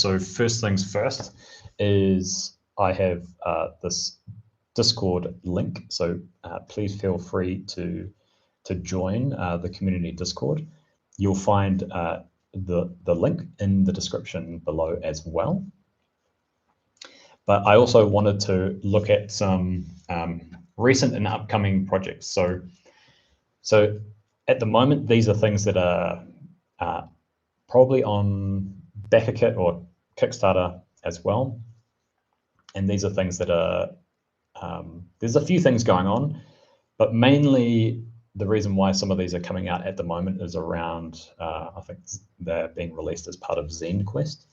So first things first is I have this Discord link. So please feel free to join the community Discord. You'll find the link in the description below as well. But I also wanted to look at some recent and upcoming projects. So at the moment, these are things that are probably on BackerKit or Kickstarter as well. And these are things that are, there's a few things going on, but mainly the reason why some of these are coming out at the moment is around, I think they're being released as part of Zine Quest,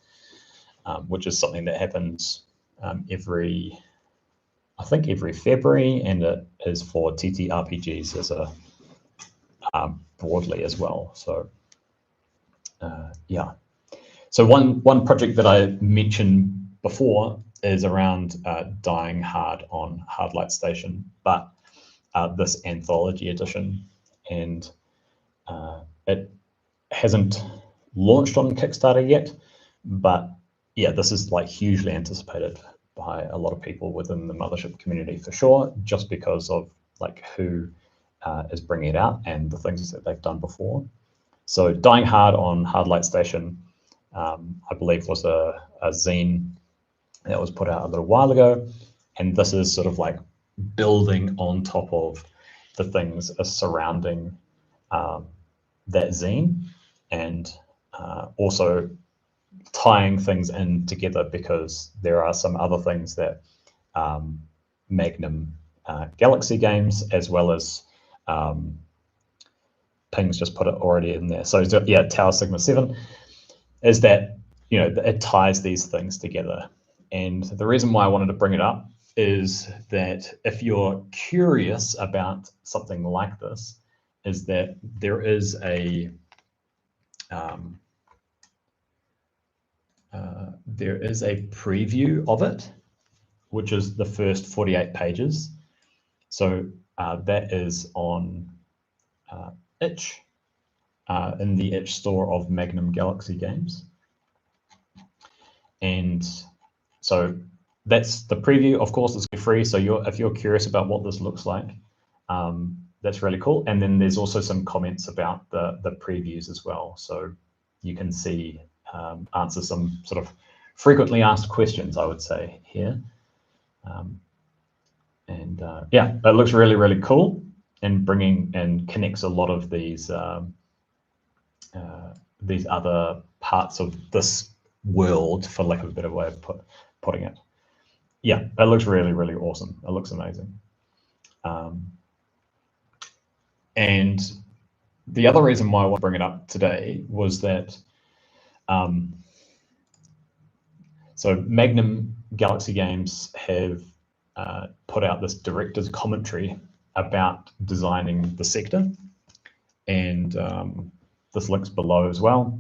which is something that happens every February, and it is for TTRPGs as a broadly as well. So yeah. So one project that I mentioned before is around Dying Hard on Hardlight Station, but this anthology edition, and it hasn't launched on Kickstarter yet, but yeah, this is like hugely anticipated by a lot of people within the Mothership community for sure, just because of like who is bringing it out and the things that they've done before. So Dying Hard on Hardlight Station, I believe was a zine that was put out a little while ago, and this is sort of like building on top of the things surrounding that zine, and also tying things in together, because there are some other things that Magnum Galaxy Games, as well as Ping's just put it already in there. So yeah, Tower Sigma 7 is that, you know, it ties these things together. And the reason why I wanted to bring it up is that if you're curious about something like this, is that there is a preview of it, which is the first 48 pages. So that is on itch, in the itch store of Magnum Galaxy Games. And so that's the preview. Of course, it's free. So if you're curious about what this looks like, that's really cool. And then there's also some comments about the previews as well. So you can see, answer some sort of frequently asked questions, I would say, here. Yeah, it looks really, really cool, and connects a lot of these other parts of this world, for lack of a better way of putting it. Yeah, it looks really, really awesome. It looks amazing. And the other reason why I want to bring it up today was that so Magnum Galaxy Games have put out this director's commentary about designing the sector, and this link's below as well.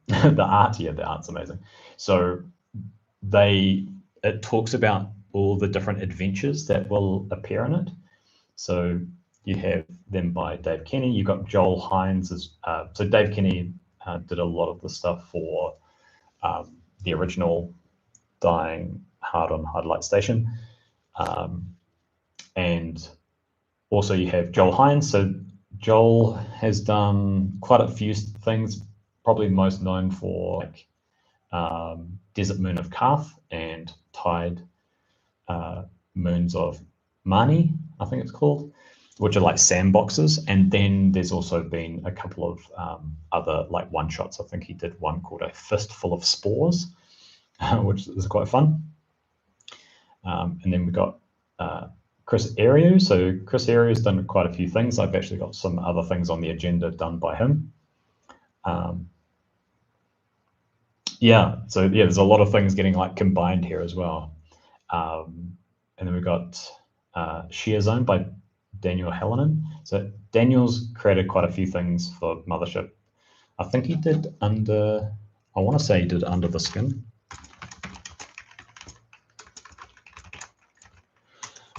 The art's amazing. So it talks about all the different adventures that will appear in it. So you have them by Dave Kenny. You've got Joel Hines. So Dave Kenny did a lot of the stuff for the original Dying Hard on Hardlight Station. And also you have Joel Hines. So Joel has done quite a few things, probably most known for like Desert Moon of Karth and Tide Moons of Mani, I think it's called, which are like sandboxes. And then there's also been a couple of other like one-shots. I think he did one called A Fistful of Spores, which is quite fun. And then we got Chris Ariu. So Chris Ariu's done quite a few things. I've actually got some other things on the agenda done by him. Yeah, so yeah, there's a lot of things getting like combined here as well. And then we've got Sheer Zone by Daniel Hallinan. So Daniel's created quite a few things for Mothership. I think he did I want to say he did Under the Skin,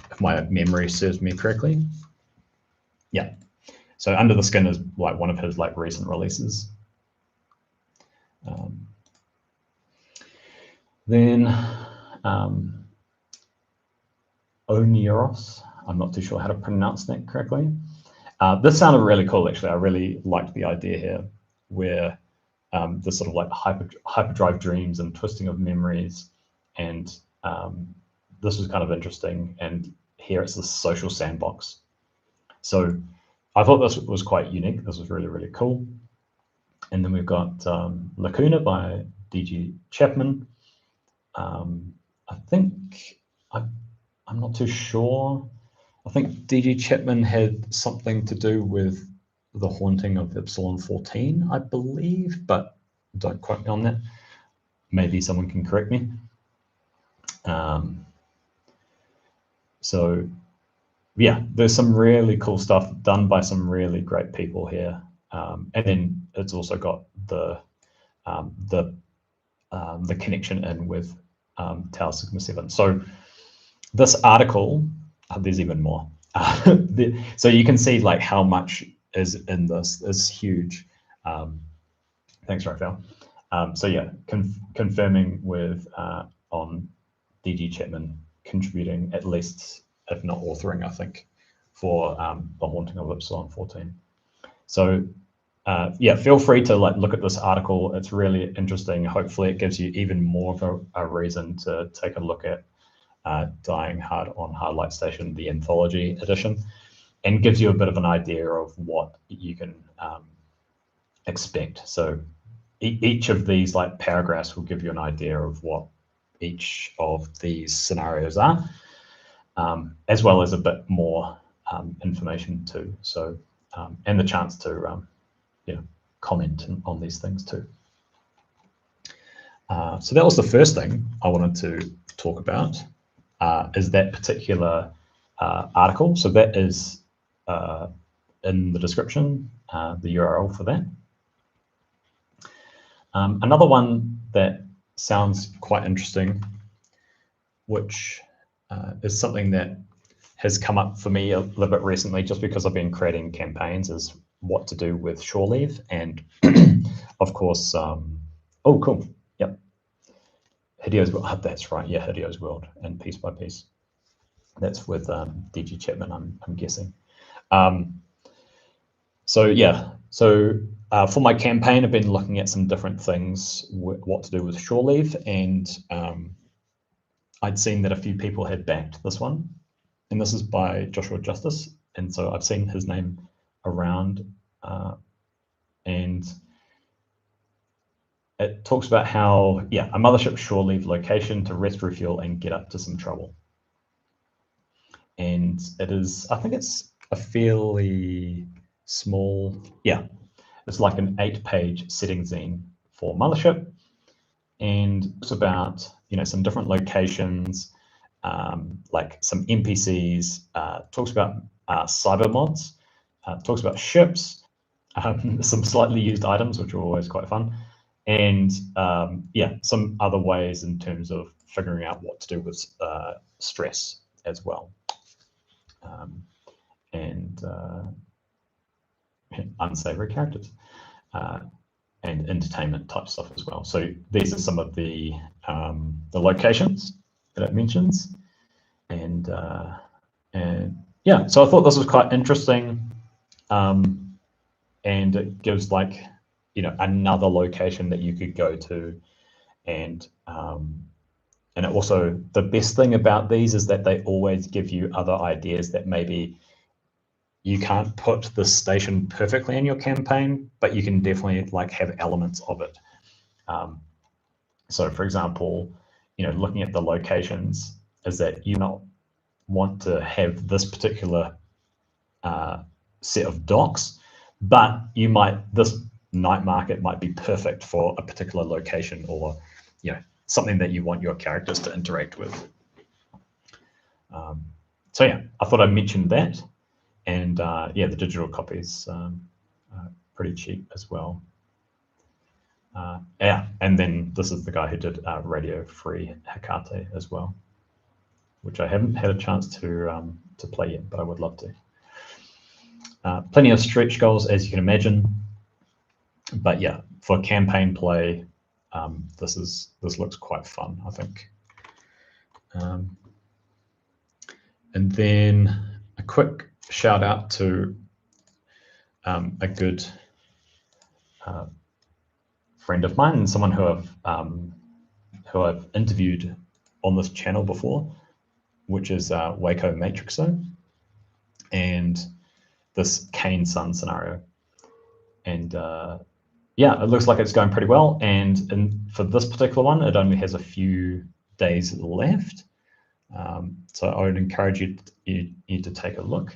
if my memory serves me correctly. Yeah, so Under the Skin is like one of his like recent releases. Then Oneros, I'm not too sure how to pronounce that correctly. This sounded really cool, actually. I really liked the idea here, where this sort of like hyperdrive dreams and twisting of memories, and this was kind of interesting. And here it's the social sandbox. So I thought this was quite unique. This was really, really cool. And then we've got Lacuna by DG Chapman. I think, I'm not too sure. I think DG Chapman had something to do with The Haunting of Epsilon 14, I believe, but don't quote me on that. Maybe someone can correct me. So yeah, there's some really cool stuff done by some really great people here. And then it's also got the connection in with Tau Sigma 7. So this article, there's even more. So you can see like how much is in this. It's huge. Thanks, Raphael. So yeah, confirming with on DG Chapman contributing at least, if not authoring, I think, for The Haunting of Epsilon 14. So yeah, feel free to like look at this article. It's really interesting. Hopefully it gives you even more of a reason to take a look at Dying Hard on Hard Light Station, the anthology edition, and gives you a bit of an idea of what you can expect. So each of these like paragraphs will give you an idea of what each of these scenarios are, as well as a bit more information too. So and the chance to comment on these things too. So that was the first thing I wanted to talk about, is that particular article. So that is in the description, the URL for that. Another one that sounds quite interesting, which is something that has come up for me a little bit recently, just because I've been creating campaigns, is what to do with shore leave. And of course, oh, cool. Yep. Hideo's World. That's right. Yeah, Hideo's World and Piece by Piece. That's with DG Chapman, I'm guessing. So yeah, so for my campaign, I've been looking at some different things, what to do with shore leave, and I'd seen that a few people had backed this one, and this is by Joshua Justice, and so I've seen his name around, and it talks about how, yeah, a mothership shore leave location to rest, refuel, and get up to some trouble. And it is, I think it's a fairly small, yeah, it's like an 8-page setting zine for Mothership, and it's about, some different locations, like some NPCs, talks about cybermods, talks about ships, some slightly used items, which are always quite fun, and yeah, some other ways in terms of figuring out what to do with stress as well, and unsavory characters, and entertainment type stuff as well. So these are some of the locations that it mentions, and yeah, so I thought this was quite interesting, and it gives like another location that you could go to, and it also, the best thing about these is that they always give you other ideas that maybe you can't put the station perfectly in your campaign, but you can definitely like have elements of it. So for example, looking at the locations, is that you not want to have this particular set of docks, but you might, this night market might be perfect for a particular location, or something that you want your characters to interact with. So yeah, I thought I'd mention that. And yeah, the digital copies pretty cheap as well. Yeah, and then this is the guy who did Radio Free Hecate as well, which I haven't had a chance to play yet, but I would love to. Plenty of stretch goals, as you can imagine. But yeah, for campaign play, this looks quite fun, I think. And then a quick shout out to a good friend of mine and someone who I've interviewed on this channel before, which is WacoMatrixo, and this Cain Sun scenario. And yeah, it looks like it's going pretty well. And for this particular one, it only has a few days left. So I would encourage you to take a look.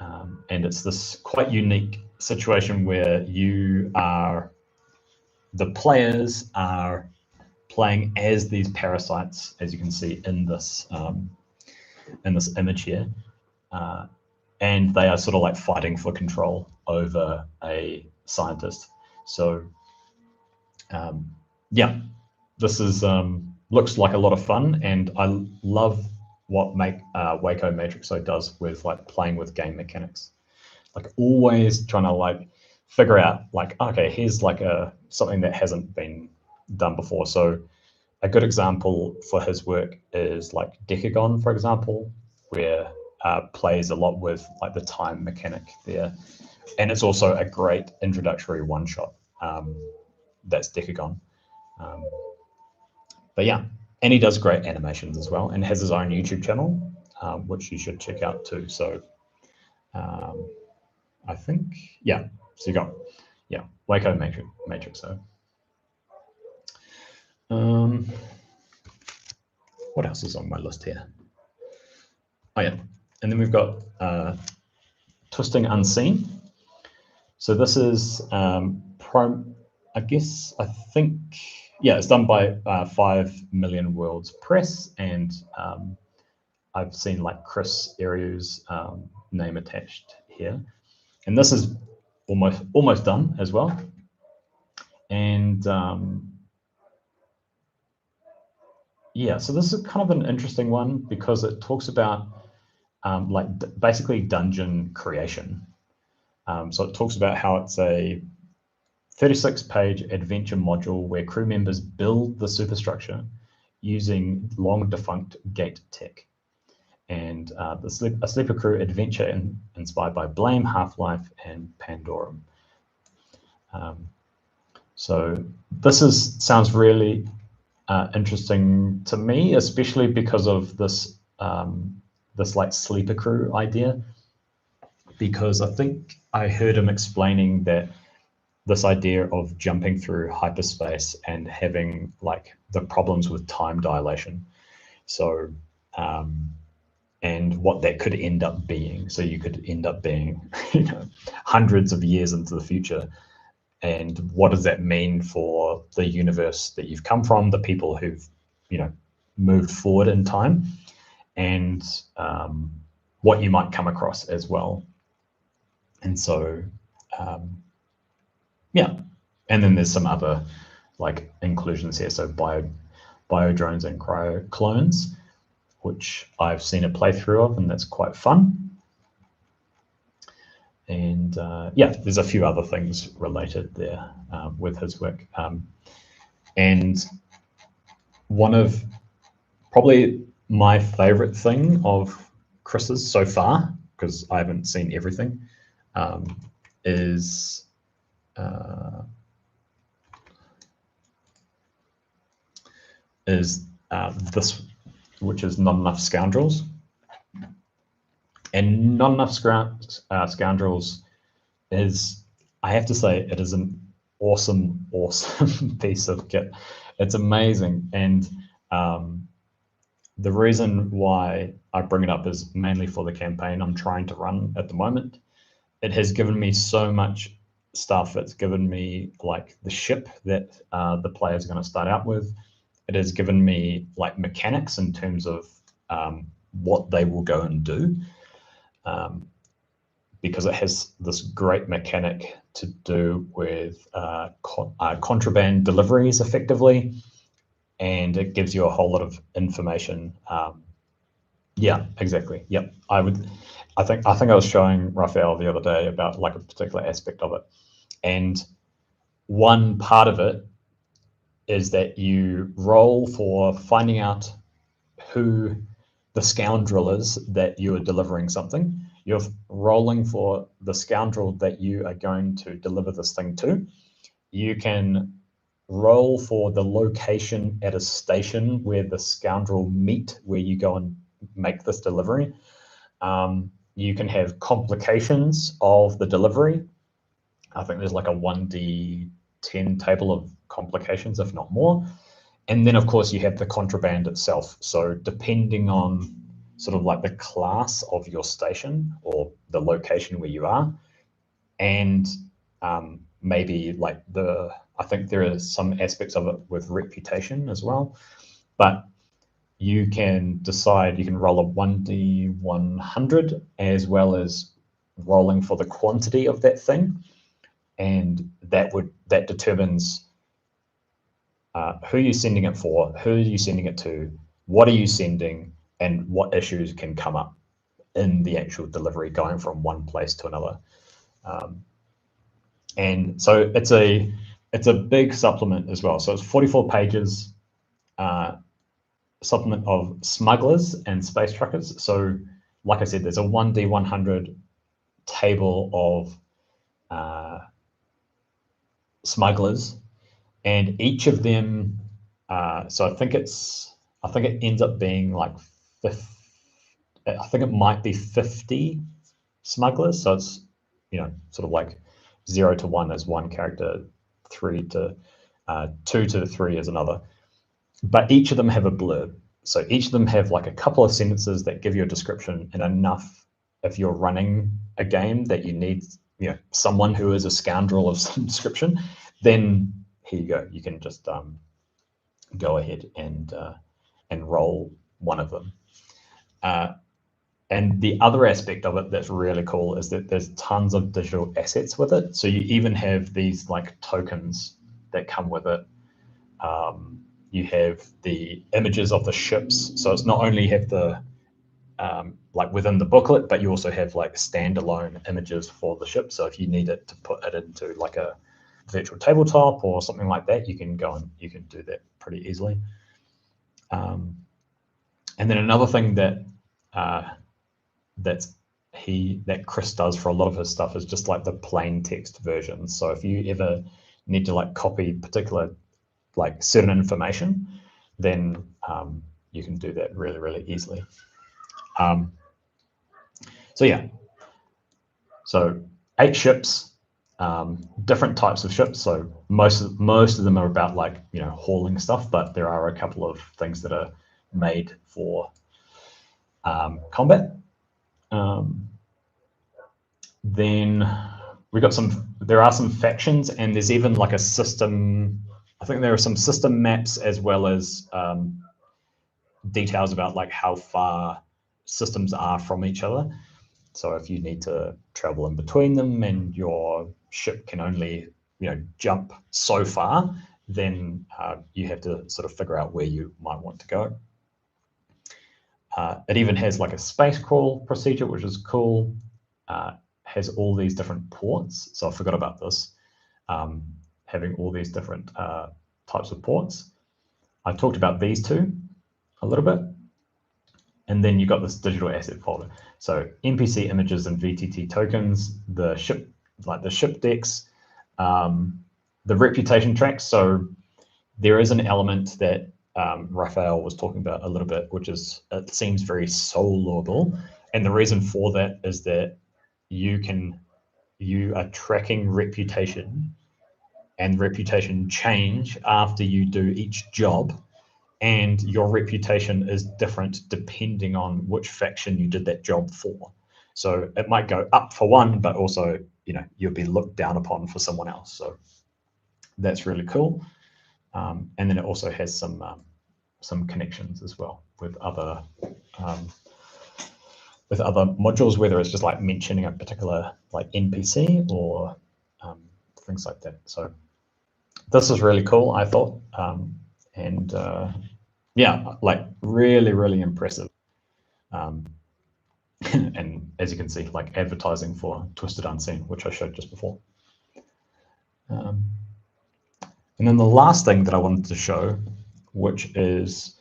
And it's this quite unique situation where the players are playing as these parasites, as you can see in this image here, and they are sort of like fighting for control over a scientist. So yeah, this is looks like a lot of fun, and I love what WacoMatrixo does with like playing with game mechanics, like always trying to like figure out like, okay, here's like something that hasn't been done before. So a good example for his work is like Decagon, for example, where plays a lot with like the time mechanic there, and it's also a great introductory one-shot. That's Decagon. But yeah, and he does great animations as well, and has his own YouTube channel, which you should check out too. So I think, yeah, so you got, yeah, WacoMatrixo. What else is on my list here? Oh yeah, and then we've got Twisting Unseen. So this is I think, yeah, it's done by 5 Million Worlds Press, and I've seen like Chris Eriu's name attached here, and this is almost done as well. And yeah, so this is kind of an interesting one because it talks about basically dungeon creation. So it talks about how it's a 36-page adventure module where crew members build the superstructure using long-defunct gate tech. And a Sleeper Crew adventure inspired by Blame, Half-Life, and Pandorum. So this sounds really interesting to me, especially because of this like Sleeper Crew idea, because I think I heard him explaining that this idea of jumping through hyperspace and having like the problems with time dilation. So and what that could end up being. So you could end up being, you know, hundreds of years into the future. And what does that mean for the universe that you've come from, the people who've, you know, moved forward in time, and what you might come across as well. And so, yeah. And then there's some other like inclusions here. So bio drones and cryo clones, which I've seen a playthrough of, and that's quite fun. And yeah, there's a few other things related there with his work. And one of probably my favorite thing of Chris's so far, because I haven't seen everything, is this, which is Not Enough Scoundrels. And Not Enough Scoundrels is, I have to say, it is an awesome piece of kit. It's amazing. And the reason why I bring it up is mainly for the campaign I'm trying to run at the moment. It has given me so much stuff. It's given me like the ship that the players are going to start out with. It has given me like mechanics in terms of what they will go and do, because it has this great mechanic to do with contraband deliveries effectively, and it gives you a whole lot of information. Yeah, exactly. Yep. I think I was showing Raphael the other day about like a particular aspect of it, and one part of it is that you roll for finding out who the scoundrel is that you are delivering something. You're rolling for the scoundrel that you are going to deliver this thing to. You can roll for the location at a station where the scoundrel meet, where you go and make this delivery. You can have complications of the delivery. I think there's like a 1d10 table of complications, if not more. And then, of course, you have the contraband itself. So depending on sort of like the class of your station or the location where you are, and maybe like I think there are some aspects of it with reputation as well. But you can decide, you can roll a 1d100 as well as rolling for the quantity of that thing. And that determines who you're sending it for, who are you sending it to, what are you sending, and what issues can come up in the actual delivery going from one place to another. And so it's a big supplement as well. So it's 44 pages, supplement of smugglers and space truckers. So like I said, there's a 1d100 table of smugglers, and each of them, so I think it ends up being like I think it might be 50 smugglers. So it's, sort of like 0 to 1 is one character, 2 to 3 is another. But each of them have a blurb. So each of them have like a couple of sentences that give you a description, and enough if you're running a game that you need, someone who is a scoundrel of some description, then here you go. You can just go ahead and roll one of them. And the other aspect of it that's really cool is that there's tons of digital assets with it. So you even have these like tokens that come with it. You have the images of the ships. So it's not only have the like within the booklet, but you also have like standalone images for the ship. So if you need it to put it into like a virtual tabletop or something like that, you can go and you can do that pretty easily. And then another thing that Chris does for a lot of his stuff is just like the plain text version. So if you ever need to like copy particular like certain information, then you can do that really, really easily. So yeah, so 8 ships, different types of ships. So most of them are about like, hauling stuff, but there are a couple of things that are made for combat. Then we got there are some factions, and there's even like a system. I think there are some system maps as well as details about like how far systems are from each other. So if you need to travel in between them and your ship can only, jump so far, then you have to sort of figure out where you might want to go. It even has like a space crawl procedure, which is cool. Has all these different ports. So I forgot about this, having all these different types of ports. I talked about these two a little bit. And then you've got this digital asset folder. So NPC images and VTT tokens, the ship decks, the reputation tracks. So there is an element that Raphael was talking about a little bit, which is, it seems very soloable. And the reason for that is that you are tracking reputation and reputation change after you do each job. And your reputation is different depending on which faction you did that job for. So it might go up for one, but also, you'll be looked down upon for someone else. So that's really cool. And then it also has some connections as well with other modules, whether it's just like mentioning a particular like NPC or things like that. So this is really cool, I thought. Yeah, like really, really impressive. And as you can see, like advertising for Twisted Unseen, which I showed just before. And then the last thing that I wanted to show, which is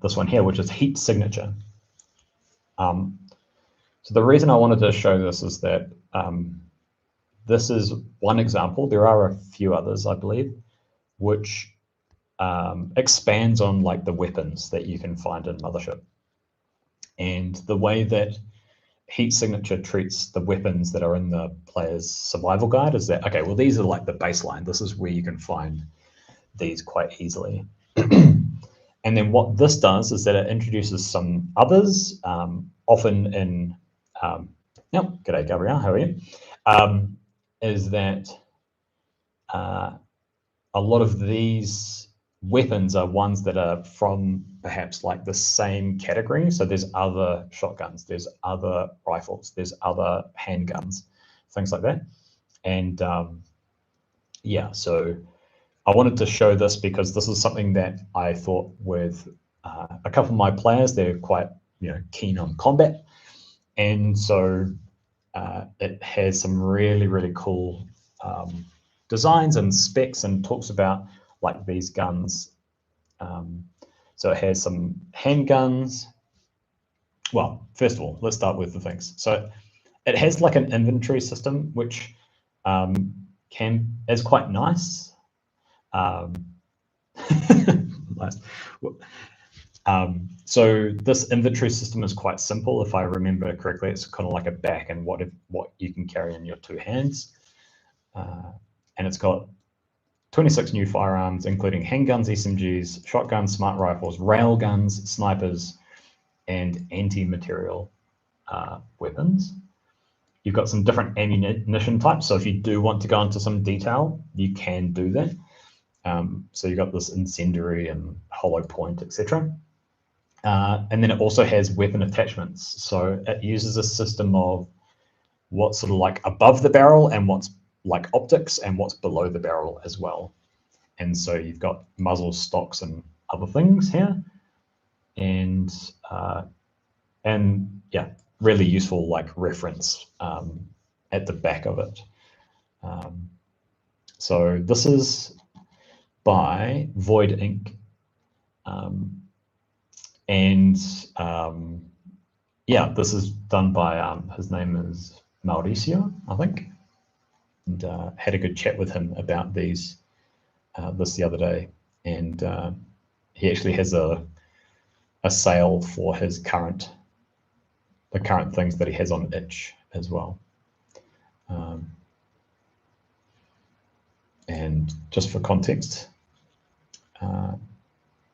this one here, which is heat signature. So the reason I wanted to show this is that this is one example. There are a few others, I believe, which expands on like the weapons that you can find in Mothership. And the way that heat signature treats the weapons that are in the player's survival guide is that, okay, well, these are like the baseline. This is where you can find these quite easily. And then what this does is that it introduces some others, often in, g'day Gabrielle, how are you? Is that a lot of these weapons are ones that are from perhaps like the same category. So there's other shotguns, there's other rifles, there's other handguns, things like that. And yeah, so I wanted to show this because this is something that I thought with a couple of my players, they're quite keen on combat. And so it has some really, really cool designs and specs and talks about like these guns. So it has some handguns. Well, first of all, let's start with the things. So it has like an inventory system, which is quite nice. Nice. So this inventory system is quite simple. If I remember correctly, it's kind of like a back and what you can carry in your two hands. And it's got 26 new firearms, including handguns, SMGs, shotguns, smart rifles, railguns, snipers, and anti-material weapons. You've got some different ammunition types. So if you do want to go into some detail, you can do that. So you've got this incendiary and hollow point, etc. And then it also has weapon attachments. So it uses a system of what's sort of like above the barrel and what's like optics and what's below the barrel as well. And so you've got muzzle stocks and other things here. And yeah, really useful like reference at the back of it. So this is by Void Inc. Yeah, this is done by his name is Mauricio, I think, and had a good chat with him about this the other day, and he actually has a sale for his the current things that he has on itch as well. And just for context,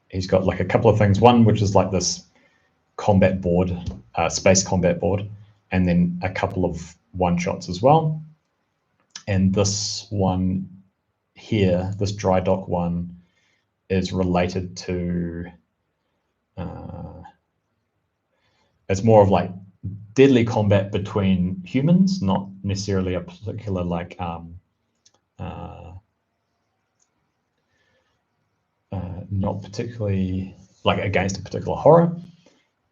he's got like a couple of things. One, which is like this combat board, space combat board, and then a couple of one-shots as well. And this one here, this dry dock one, is related to, it's more of like deadly combat between humans, not necessarily a particular like, not particularly like against a particular horror.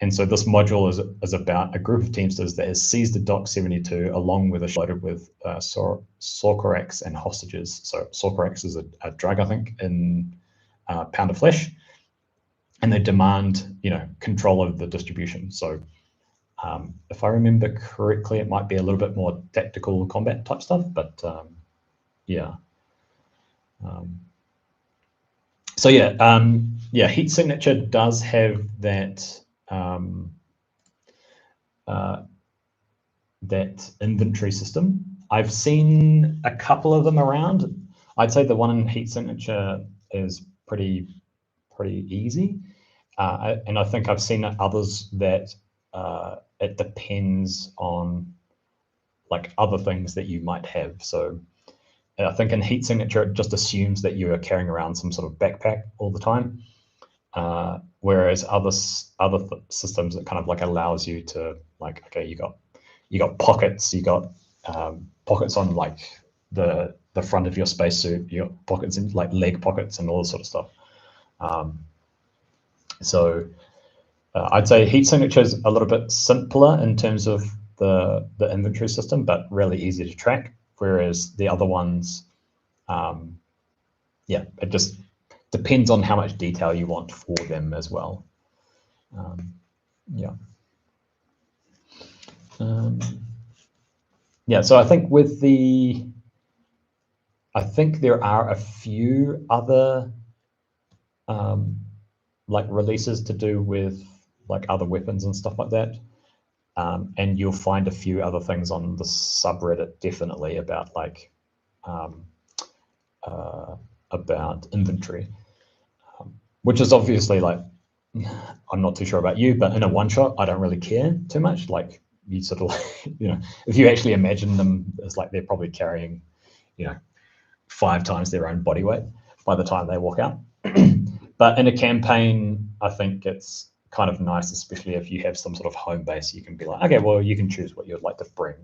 And so this module is about a group of Teamsters that has seized the Dock 72 along with a loaded with Sorcorax and hostages. So Sorcorax is a drug, I think, in Pound of Flesh, and they demand, control of the distribution. So if I remember correctly, it might be a little bit more tactical combat type stuff, but yeah. So yeah, heat signature does have that that inventory system. I've seen a couple of them around. I'd say the one in heat signature is pretty easy, and I think I've seen others that it depends on like other things that you might have. So I think in heat signature, it just assumes that you are carrying around some sort of backpack all the time. Whereas other systems, it kind of like allows you to like, okay, you got pockets, you got pockets on like the front of your spacesuit, you got pockets in like leg pockets and all this sort of stuff. So I'd say heat signature is a little bit simpler in terms of the inventory system, but really easy to track. Whereas the other ones yeah, it just depends on how much detail you want for them as well. Yeah. Yeah, so I think with I think there are a few other like releases to do with like other weapons and stuff like that. And you'll find a few other things on the subreddit definitely about like about inventory, which is obviously like, I'm not too sure about you, but in a one shot, I don't really care too much. Like you sort of like, you know, if you actually imagine them as like they're probably carrying, you know, 5 times their own body weight by the time they walk out. But in a campaign, I think it's kind of nice, especially if you have some sort of home base. You can be like, okay, well, you can choose what you'd like to bring,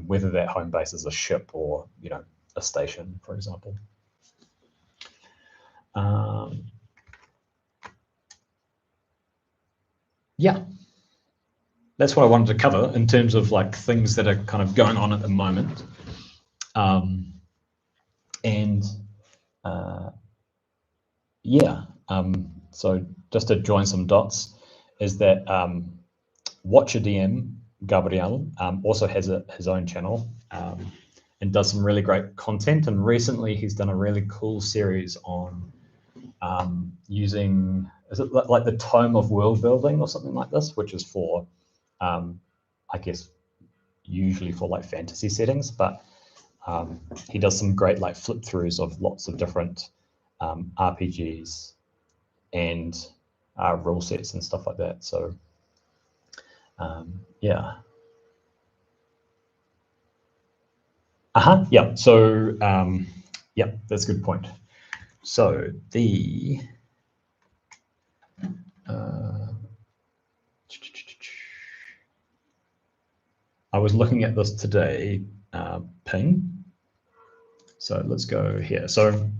whether that home base is a ship or, you know, a station, for example. Yeah, that's what I wanted to cover in terms of like things that are kind of going on at the moment. Yeah, so just to join some dots is that Watcher DM Gabriel also has his own channel and does some really great content. And recently he's done a really cool series on using, is it like the Tome of World Building or something like this, which is for, I guess, usually for like fantasy settings, but he does some great like flip throughs of lots of different RPGs and rule sets and stuff like that. So yeah. Yeah. So yeah, that's a good point. So the I was looking at this today, ping. So let's go here. So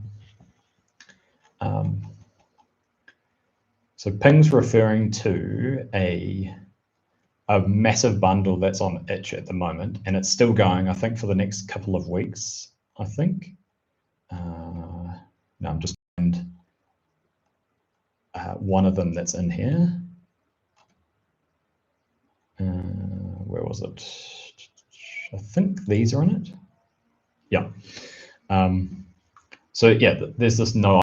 so ping's referring to a massive bundle that's on itch at the moment, and it's still going, I think, for the next couple of weeks, I think. No, I'm just one of them that's in here. Where was it? I think these are in it. Yeah. So yeah, there's this no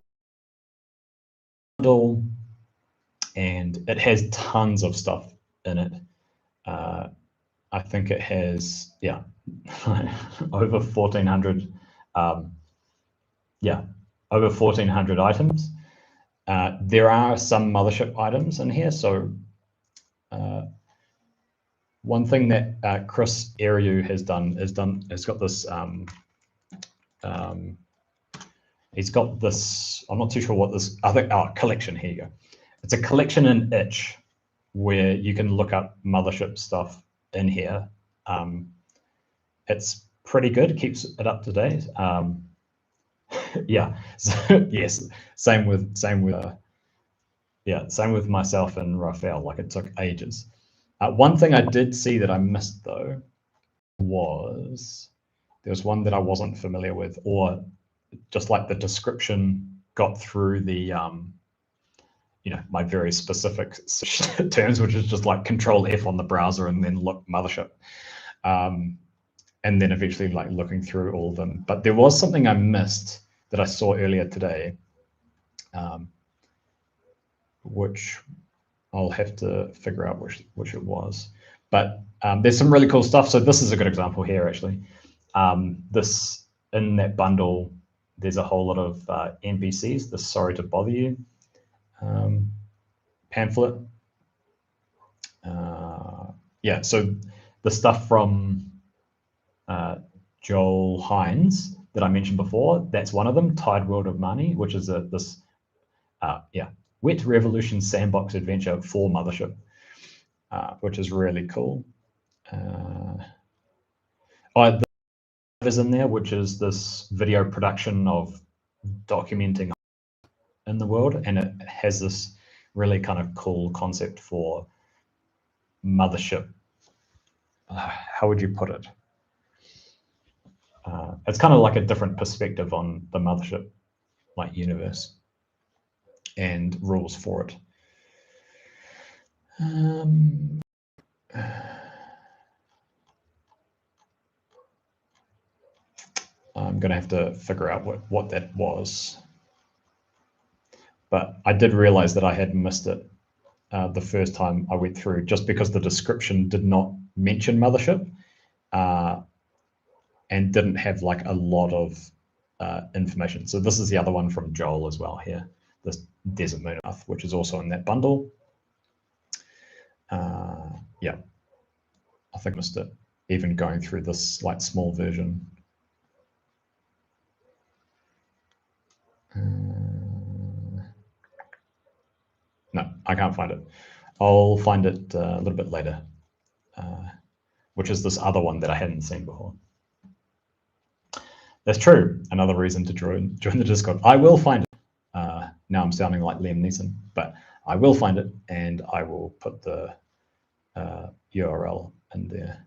bundle, and it has tons of stuff in it. I think it has, yeah, over 1,400. Yeah, over 1,400 items. There are some Mothership items in here. So one thing that Chris Eriu has got this. He's got this. I'm not too sure what this other collection. Here you go. It's a collection in itch where you can look up Mothership stuff in here. It's pretty good. It keeps it up to date. Yeah. So, yes. Same with myself and Raphael. Like it took ages. One thing I did see that I missed though was there was one that I wasn't familiar with, or just like the description got through the you know, my very specific terms, which is just like Control F on the browser and then look Mothership. And then eventually like looking through all of them. But there was something I missed that I saw earlier today, which I'll have to figure out which it was. But there's some really cool stuff. So this is a good example here, actually. This, in that bundle, there's a whole lot of NPCs, the Sorry to Bother You pamphlet. Yeah, so the stuff from Joel Hines that I mentioned before, that's one of them, Tide World of Money, which is this Wet Revolution sandbox adventure for Mothership, which is really cool. The is in there, which is this video production of documenting in the world, and it has this really kind of cool concept for Mothership. How would you put it? It's kind of like a different perspective on the Mothership. like universe and rules for it. I'm going to have to figure out what that was. But I did realize that I had missed it the first time I went through, just because the description did not mention Mothership and didn't have like a lot of information. So this is the other one from Joel as well here, this Desert Moon Earth, which is also in that bundle. Yeah, I think I missed it, even going through this like small version. No, I can't find it. I'll find it a little bit later, which is this other one that I hadn't seen before. That's true. Another reason to join the Discord. I will find it. Now I'm sounding like Liam Neeson, but I will find it, and I will put the URL in there.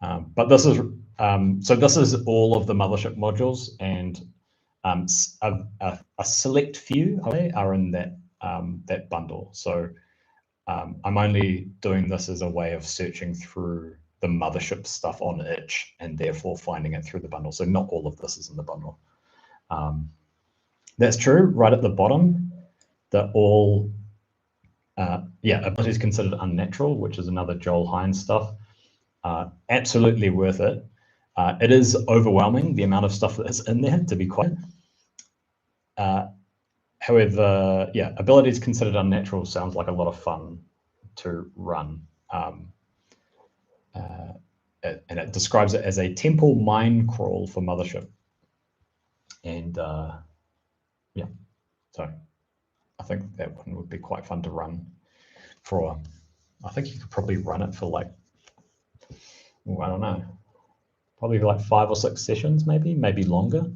But this is so this is all of the Mothership modules, and a select few are in that that bundle. So I'm only doing this as a way of searching through the Mothership stuff on itch and therefore finding it through the bundle. So not all of this is in the bundle. That's true. Right at the bottom, the all abilities considered unnatural, which is another Joel Hines stuff. Absolutely worth it. It is overwhelming, the amount of stuff that is in there, to be quite. However, yeah, abilities considered unnatural sounds like a lot of fun to run. And it describes it as a temple mine crawl for Mothership. And yeah, so I think that one would be quite fun to run for. I think you could probably run it for like, I don't know, probably like 5 or 6 sessions, maybe longer.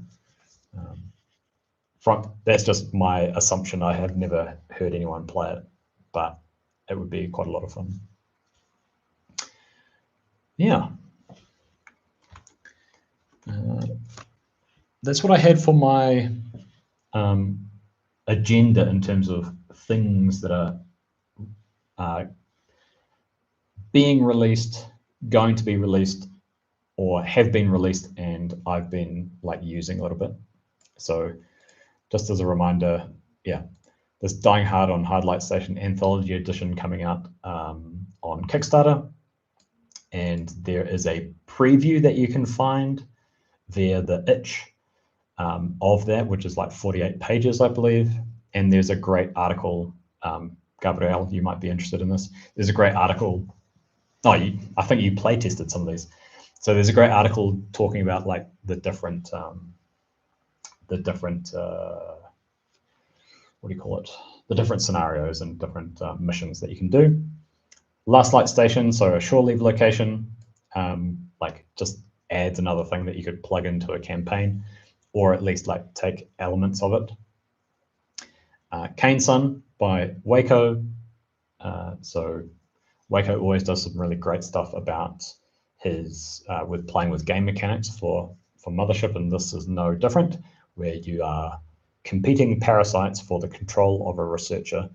That's just my assumption. I have never heard anyone play it, but it would be quite a lot of fun. Yeah. That's what I had for my agenda in terms of things that are being released, going to be released, or have been released, and I've been like using a little bit. So just as a reminder, yeah, this Dying Hard on Hardlight Station Anthology Edition coming out on Kickstarter. And there is a preview that you can find via the itch of that, which is like 48 pages, I believe. And there's a great article, Gabriel, you might be interested in this. There's a great article. Oh, I think you play tested some of these. So there's a great article talking about like the different what do you call it? The different scenarios and different missions that you can do. Last Light Station, so a shore leave location, like just adds another thing that you could plug into a campaign, or at least like take elements of it. Cain Sun by Waco. So Waco always does some really great stuff about his with playing with game mechanics for Mothership, and this is no different, where you are competing parasites for the control of a researcher.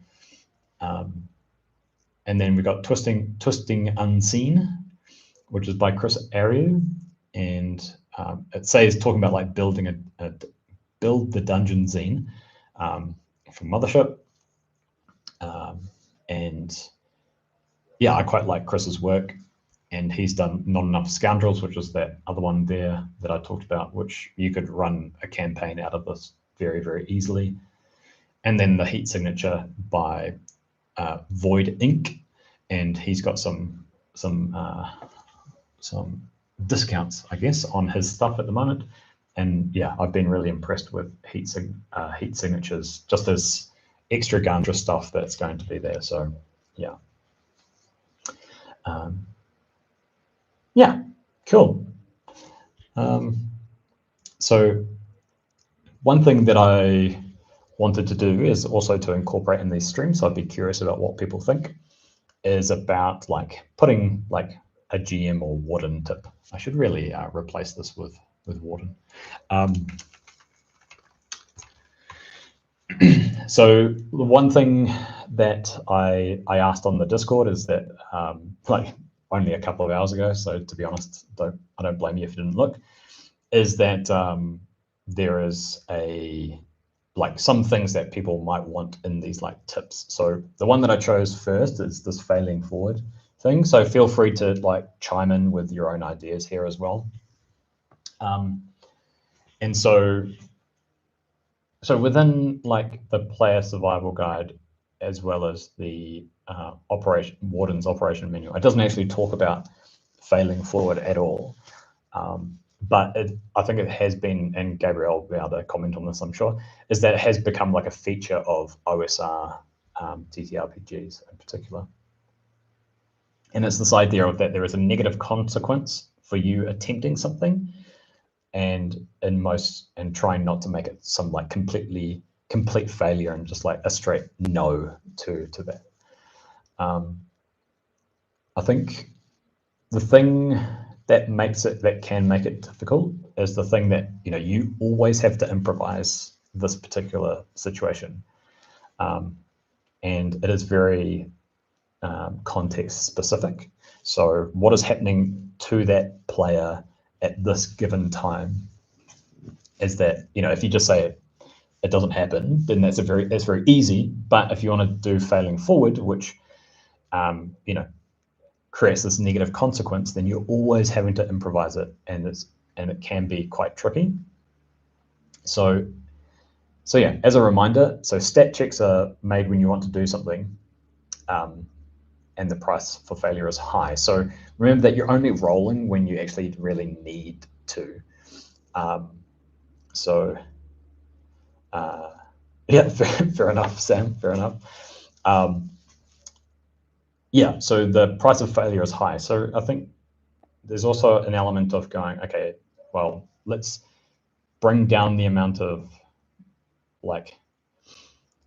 And then we've got Twisting Unseen, which is by Chris Ariu, and it says talking about like building build the dungeon zine for Mothership. And yeah, I quite like Chris's work, and he's done Not Enough Scoundrels, which is that other one there that I talked about, which you could run a campaign out of this very, very easily. And then the Heat Signature by Void Inc., and he's got some discounts, I guess, on his stuff at the moment. And yeah, I've been really impressed with Heat Signatures, just as extra Gandra stuff that's going to be there. So yeah. Yeah, cool. So one thing that I wanted to do is also to incorporate in these streams, so I'd be curious about what people think, is about like putting like a GM or warden tip. I should really replace this with warden. So the one thing that I asked on the Discord is that, like only a couple of hours ago, so to be honest, I don't blame you if you didn't look, is that there is like some things that people might want in these like tips. So the one that I chose first is this failing forward thing. So feel free to like chime in with your own ideas here as well. And so within like the player survival guide, as well as the Warden's operation manual, it doesn't actually talk about failing forward at all. But I think it has been, and Gabriel will be able to comment on this, I'm sure, is that it has become like a feature of OSR TTRPGs in particular. And it's this idea of that there is a negative consequence for you attempting something, and trying not to make it some like complete failure and just like a straight no to that. I think the thing that can make it difficult is the thing that you always have to improvise this particular situation, and it is very context specific. So what is happening to that player at this given time is that if you just say it doesn't happen, then that's very easy. But if you want to do failing forward, which creates this negative consequence, then you're always having to improvise it, and it can be quite tricky. So yeah, as a reminder, so stat checks are made when you want to do something, and the price for failure is high. So remember that you're only rolling when you actually really need to. Yeah, fair enough, Sam, fair enough. Yeah, so the price of failure is high. So I think there's also an element of going, okay, well, let's bring down the amount of, like,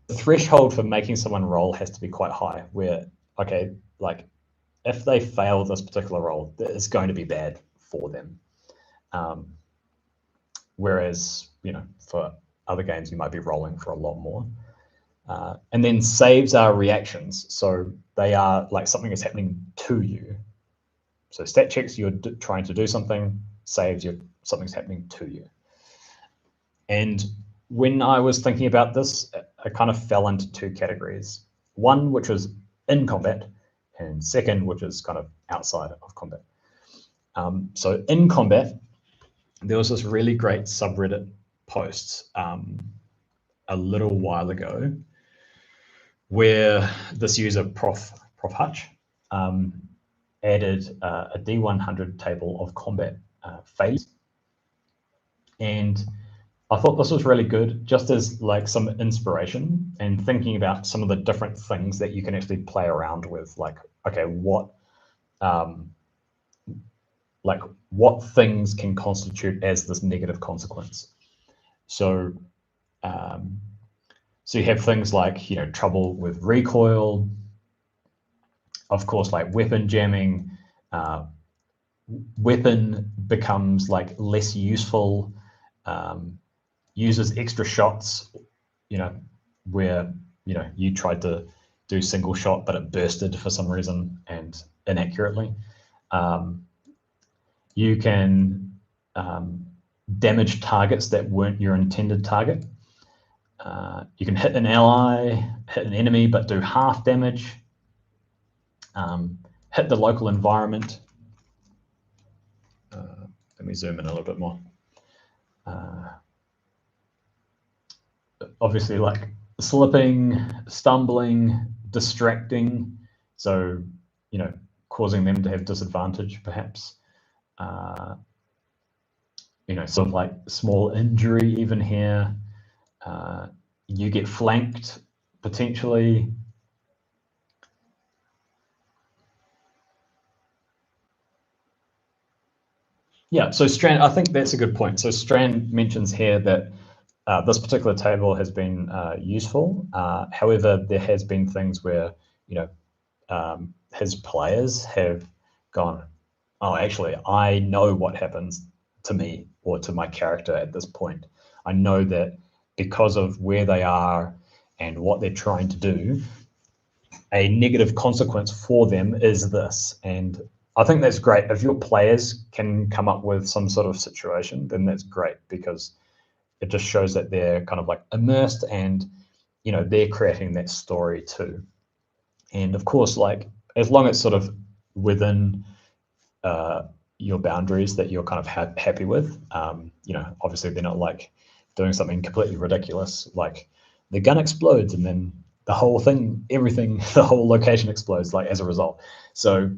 the threshold for making someone roll has to be quite high, where, okay, like, if they fail this particular roll, it's going to be bad for them. Whereas, for other games, you might be rolling for a lot more. And then saves are reactions. So they are like something is happening to you. So stat checks, you're trying to do something. Saves, something's happening to you. And when I was thinking about this, I kind of fell into two categories. One, which was in combat, and second, which is kind of outside of combat. So in combat, there was this really great subreddit post a little while ago where this user, Prof Hutch, added a D100 table of combat failures. And I thought this was really good, just as like some inspiration and thinking about some of the different things that you can actually play around with. Like, okay, what things can constitute as this negative consequence? So, so you have things like, trouble with recoil, of course, like weapon jamming. Weapon becomes like less useful, uses extra shots, where, you tried to do single shot, but it bursted for some reason and inaccurately. You can damage targets that weren't your intended target. You can hit an ally, hit an enemy, but do half damage. Hit the local environment. Let me zoom in a little bit more. Obviously, like slipping, stumbling, distracting, so causing them to have disadvantage, perhaps. Sort of like small injury even here. You get flanked potentially. Yeah, so Strand, I think that's a good point. So Strand mentions here that this particular table has been useful. However, there has been things where, his players have gone, oh, actually, I know what happens to me or to my character at this point. I know that because of where they are and what they're trying to do, a negative consequence for them is this. And I think that's great. If your players can come up with some sort of situation, then that's great, because it just shows that they're kind of like immersed, and they're creating that story too. And of course, like, as long as it's sort of within your boundaries that you're kind of happy with, obviously they're not like doing something completely ridiculous, like the gun explodes and then the whole thing, the whole location explodes like as a result. So,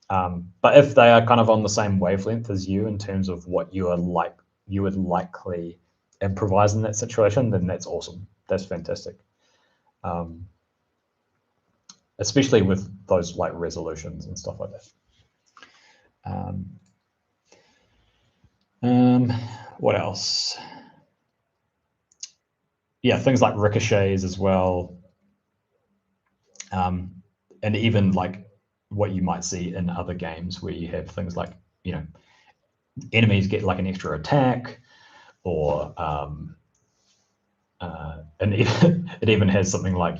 but if they are kind of on the same wavelength as you in terms of what you would likely improvise in that situation, then that's awesome. That's fantastic. Especially with those like resolutions and stuff like that. What else? Yeah, things like ricochets as well. And even like what you might see in other games where you have things like, enemies get like an extra attack, or and it even has something like,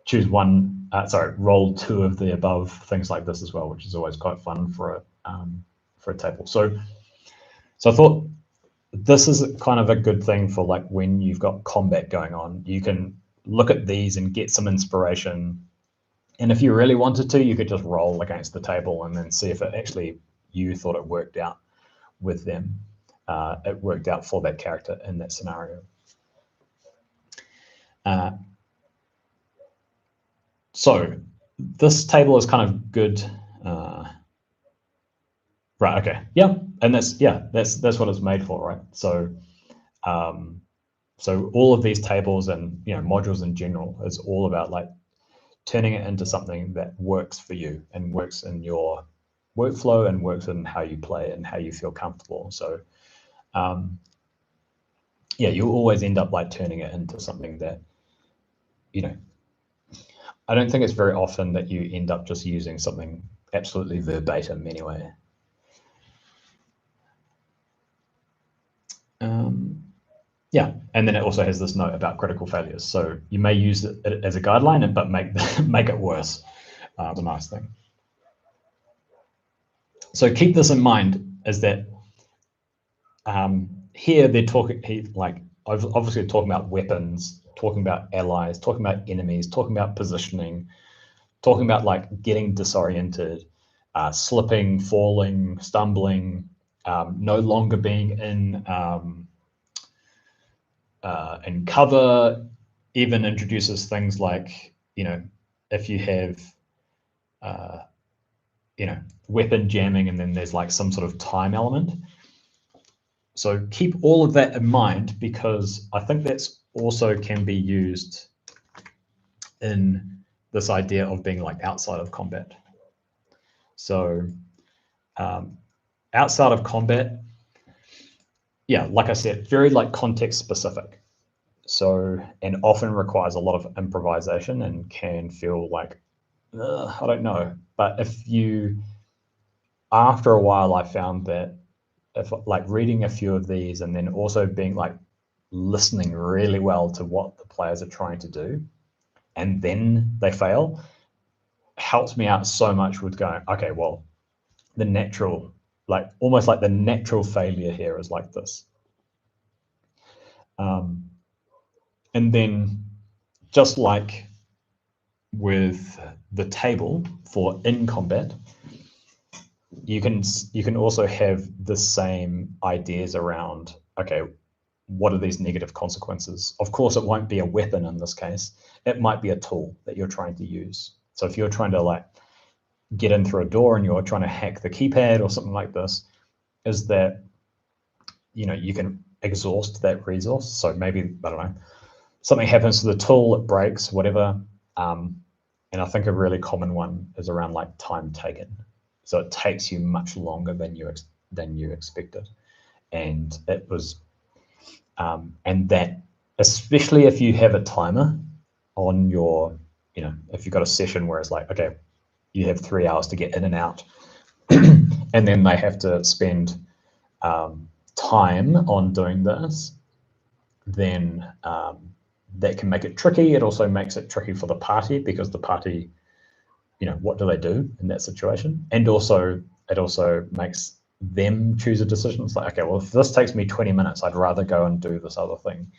choose one, roll 2 of the above, things like this as well, which is always quite fun for a table. So I thought this is kind of a good thing for like when you've got combat going on. You can look at these and get some inspiration. And if you really wanted to, you could just roll against the table and then see if it actually, you thought it worked out with them. It worked out for that character in that scenario. So this table is kind of good. Right. Okay. Yeah. And that's what it's made for, right? So, so all of these tables and modules in general is all about like turning it into something that works for you and works in your workflow and works in how you play and how you feel comfortable. So, yeah, you always end up like turning it into something that, I don't think it's very often that you end up just using something absolutely verbatim anyway. Yeah, and then it also has this note about critical failures. So you may use it as a guideline, but make it worse. The nice thing. So keep this in mind, is that here they're talking, like obviously talking about weapons, talking about allies, talking about enemies, talking about positioning, talking about like getting disoriented, slipping, falling, stumbling, no longer being in cover. Even introduces things like, if you have weapon jamming and then there's like some sort of time element. So keep all of that in mind, because I think that's also can be used in this idea of being like outside of combat. So outside of combat, yeah, like I said, very like context specific. So, and often requires a lot of improvisation and can feel like, I don't know. But if you, after a while, I found that if like reading a few of these and then also being like listening really well to what the players are trying to do, and then they fail, helps me out so much with going, okay, well, the natural, like almost like the natural failure here is like this. And then just like with the table for in combat, you can also have the same ideas around, okay, what are these negative consequences? Of course, it won't be a weapon in this case. It might be a tool that you're trying to use. So if you're trying to like get in through a door and you're trying to hack the keypad or something like this, is that, you can exhaust that resource. So maybe, I don't know, something happens to the tool, it breaks, whatever. And I think a really common one is around like time taken. So it takes you much longer than you expected. And it was, and that, especially if you have a timer on your, if you've got a session where it's like, okay, you have 3 hours to get in and out, and then they have to spend time on doing this, then that can make it tricky. It also makes it tricky for the party, because the party, what do they do in that situation? And also, it also makes them choose a decision. It's like, okay, well, if this takes me 20 minutes, I'd rather go and do this other thing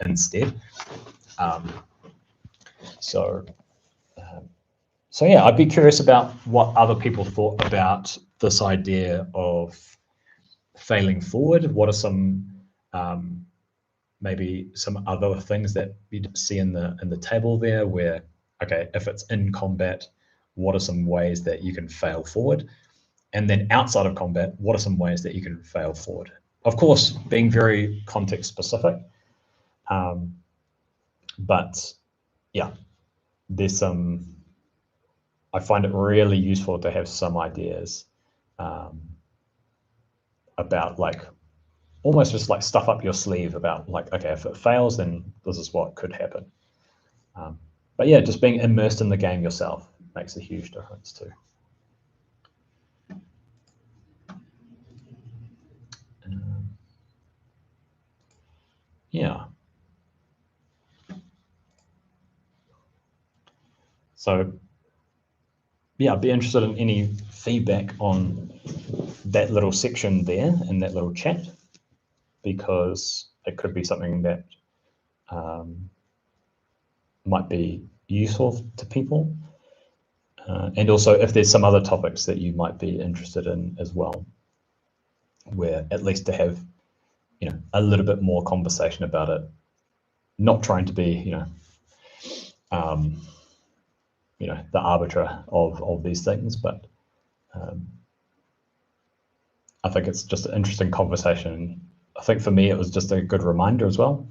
instead. So yeah, I'd be curious about what other people thought about this idea of failing forward. What are some maybe some other things that you see in the table there, where, okay, if it's in combat, what are some ways that you can fail forward? And then outside of combat, what are some ways that you can fail forward? Of course, being very context specific. But yeah, there's some, I find it really useful to have some ideas about, like, almost just like stuff up your sleeve about, like, okay, if it fails, then this is what could happen. But yeah, just being immersed in the game yourself makes a huge difference too. Yeah. So yeah, I'd be interested in any feedback on that little section there in that little chat, because it could be something that might be useful to people. And also if there's some other topics that you might be interested in as well, where at least to have, a little bit more conversation about it, not trying to be, the arbiter of these things, but I think it's just an interesting conversation. I think for me, it was just a good reminder as well,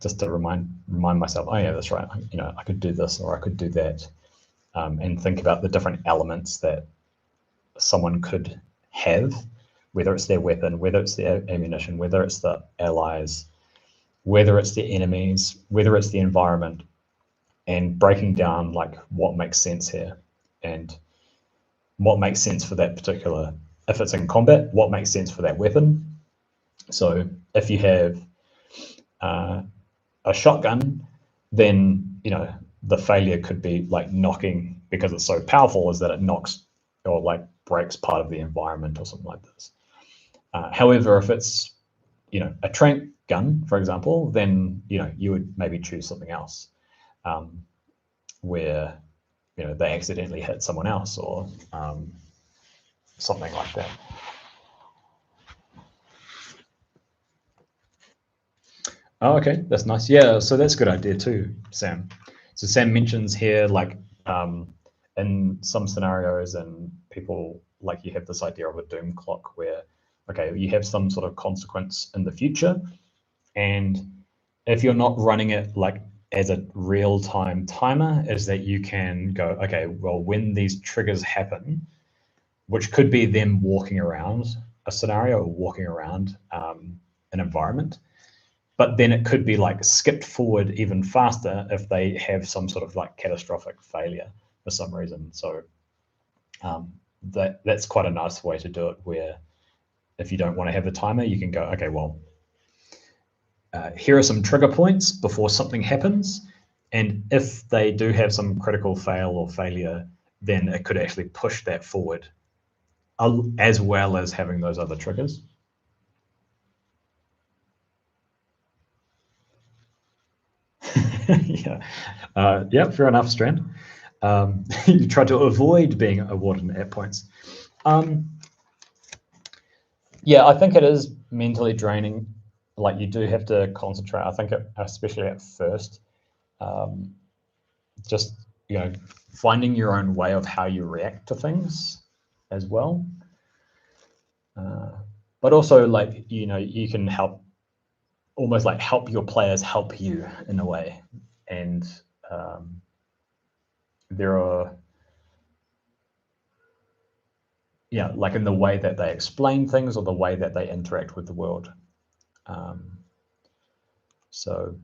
just to remind myself, oh yeah, that's right. I could do this or I could do that, and think about the different elements that someone could have, whether it's their weapon, whether it's their ammunition, whether it's the allies, whether it's the enemies, whether it's the environment, and breaking down like what makes sense here and what makes sense for that particular, if it's in combat, what makes sense for that weapon. So if you have a shotgun, then the failure could be like knocking, because it's so powerful, is that it knocks or like breaks part of the environment or something like this. However, if it's a trank gun, for example, then you would maybe choose something else, where they accidentally hit someone else or something like that. Oh, okay, that's nice. Yeah, so that's a good idea too, Sam. So Sam mentions here, like, in some scenarios, and people, like, you have this idea of a doom clock where, okay, you have some sort of consequence in the future, and if you're not running it like as a real-time timer, is that you can go, okay, well, when these triggers happen, which could be them walking around a scenario or walking around an environment, but then it could be like skipped forward even faster if they have some sort of like catastrophic failure for some reason. So that's quite a nice way to do it, where if you don't want to have a timer, you can go, okay, well, here are some trigger points before something happens. And if they do have some critical fail or failure, then it could actually push that forward, as well as having those other triggers. Yeah, yeah, fair enough, Strand. You try to avoid being a warden at points. Yeah, I think it is mentally draining. Like, you do have to concentrate. I think, especially at first, just finding your own way of how you react to things as well. But also, like, you can help, almost like help your players help you in a way. And there are, yeah, like in the way that they explain things or the way that they interact with the world. So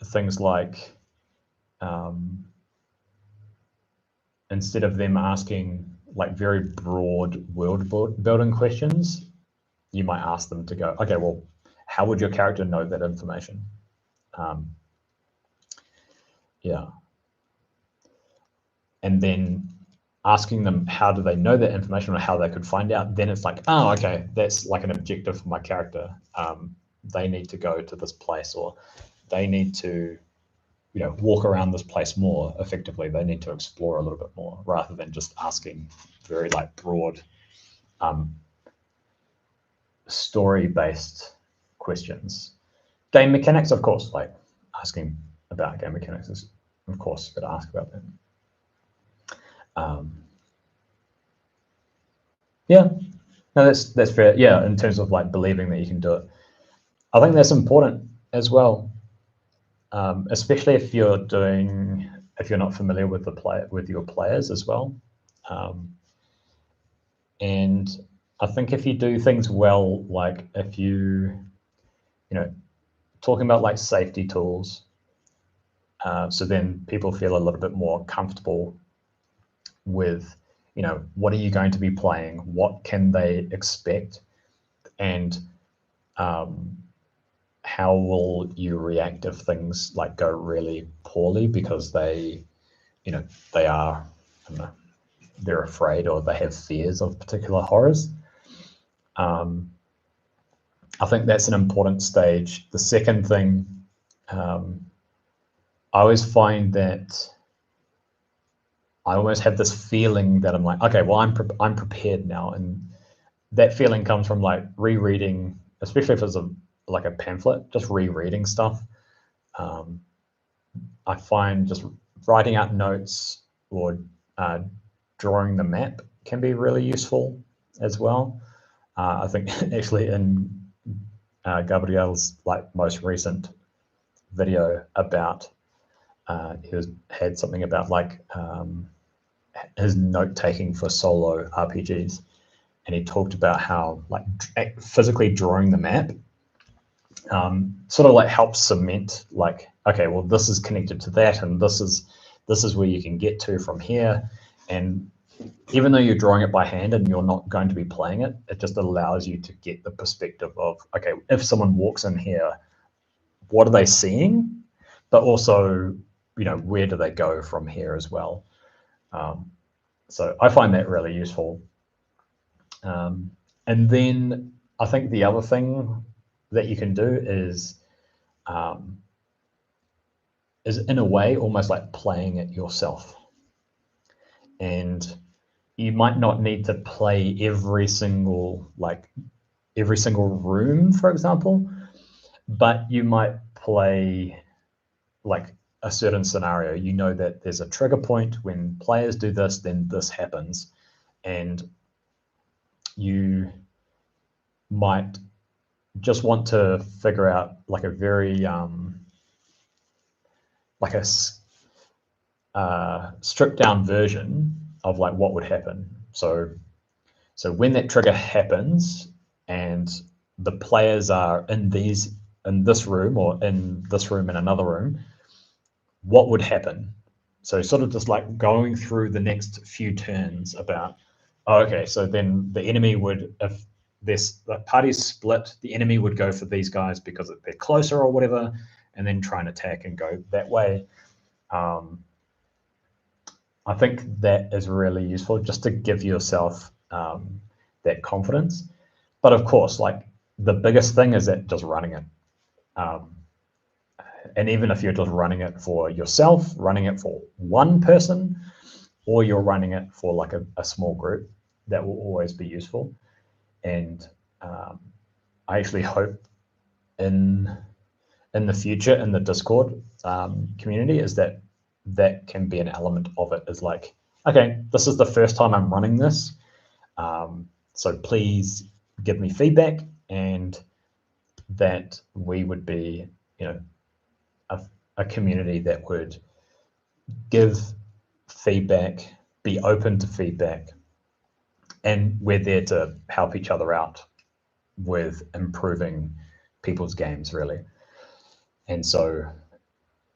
things like, instead of them asking like very broad world building questions, you might ask them to go, okay, well, how would your character know that information? yeah. And then asking them how do they know that information or how they could find out, then it's like, oh, okay, that's like an objective for my character. They need to go to this place, or they need to, you know, walk around this place more effectively. They need to explore a little bit more, rather than just asking very like broad story-based questions. Game mechanics, of course, like asking about game mechanics is, of course, got to ask about them. Yeah, no, that's fair. Yeah, in terms of like believing that you can do it, I think that's important as well, especially if you're not familiar with your players as well. And I think if you do things well, like if you know, talking about like safety tools, so then people feel a little bit more comfortable with, you know, what are you going to be playing? What can they expect? And how will you react if things like go really poorly because they, you know, they are, I don't know, they're afraid or they have fears of particular horrors. I think that's an important stage. The second thing, I always find that I almost have this feeling that I'm like, okay, well, I'm prepared now, and that feeling comes from like rereading, especially if it's like a pamphlet, just rereading stuff. I find just writing out notes or drawing the map can be really useful as well. I think actually in Gabriel's like most recent video about, he had something about like his note taking for solo RPGs, and he talked about how like physically drawing the map sort of like helps cement like, okay, well, this is connected to that, and this is where you can get to from here. And even though you're drawing it by hand and you're not going to be playing it, it just allows you to get the perspective of, okay, if someone walks in here, what are they seeing? But also, you know, where do they go from here as well? So I find that really useful. And then I think the other thing that you can do is in a way almost like playing it yourself. And you might not need to play every single room, for example, but you might play like a certain scenario. You know that there's a trigger point when players do this, then this happens, and you might just want to figure out like a very like a stripped down version of like what would happen. So when that trigger happens and the players are in this room or in this room in another room, what would happen? So sort of just like going through the next few turns about, oh, okay, so then the enemy would, if this party's split, the enemy would go for these guys because they're closer or whatever, and then try and attack and go that way. I think that is really useful just to give yourself that confidence. But of course, like the biggest thing is that just running it. And even if you're just running it for yourself, running it for one person, or you're running it for like a small group, that will always be useful. And I actually hope in the future in the Discord community is that can be an element of it, is like, okay, this is the first time I'm running this, so please give me feedback, and that we would be, you know, a community that would give feedback, be open to feedback, and we're there to help each other out with improving people's games, really. And so,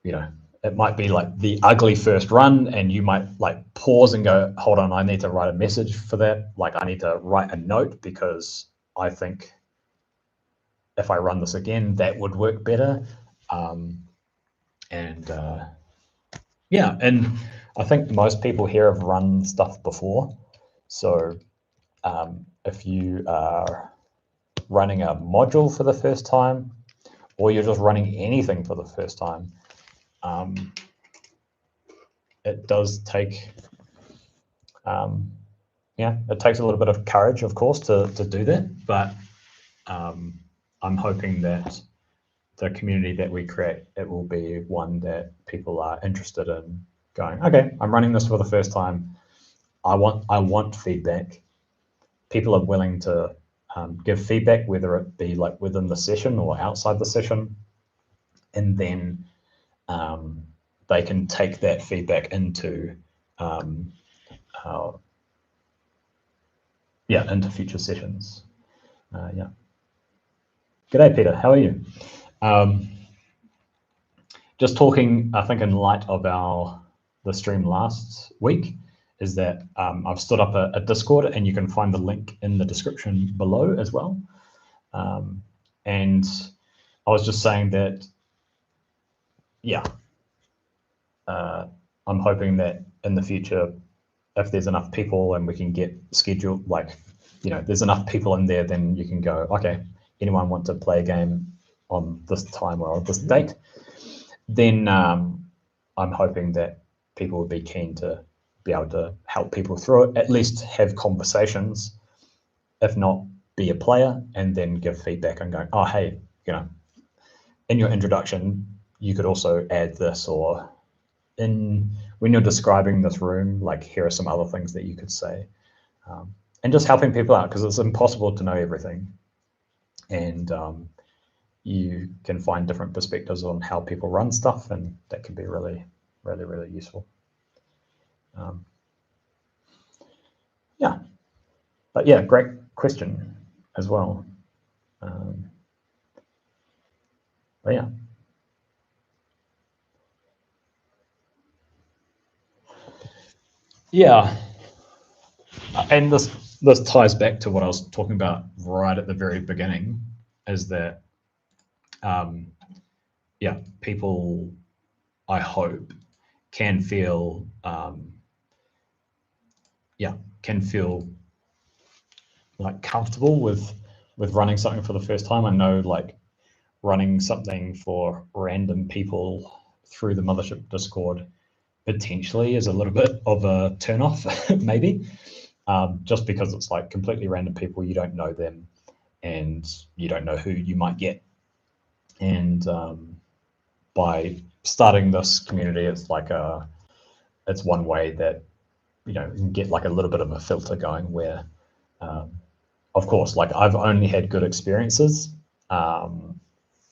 you know, it might be like the ugly first run, and you might like pause and go, hold on, I need to write a message for that. Like I need to write a note because I think if I run this again, that would work better. Yeah, and I think most people here have run stuff before. So if you are running a module for the first time, or you're just running anything for the first time, it does take, it takes a little bit of courage, of course, to do that. But I'm hoping that the community that we create, it will be one that people are interested in going, okay, I'm running this for the first time. I want feedback. People are willing to give feedback, whether it be like within the session or outside the session, and then they can take that feedback into into future sessions. Yeah. G'day, Peter. How are you? Just talking, I think, in light of the stream last week, is that I've stood up a Discord, and you can find the link in the description below as well. And I was just saying that, yeah, I'm hoping that in the future, if there's enough people and we can get scheduled, like, there's enough people in there, then you can go, okay, anyone want to play a game on this time or this date, then I'm hoping that people would be keen to be able to help people through it, at least have conversations, if not be a player, and then give feedback and go, oh, hey, in your introduction, you could also add this, or when you're describing this room, like, here are some other things that you could say, and just helping people out, because it's impossible to know everything, and you can find different perspectives on how people run stuff, and that can be really, really, really useful. Yeah, but yeah, great question as well. But yeah. Yeah, and this ties back to what I was talking about right at the very beginning, is that people, I hope, can feel like comfortable with running something for the first time. I know, like, running something for random people through the Mothership Discord potentially is a little bit of a turnoff, maybe, just because it's like completely random people, you don't know them, and you don't know who you might get. And by starting this community, it's like it's one way that you can get like a little bit of a filter going, where of course, like, I've only had good experiences.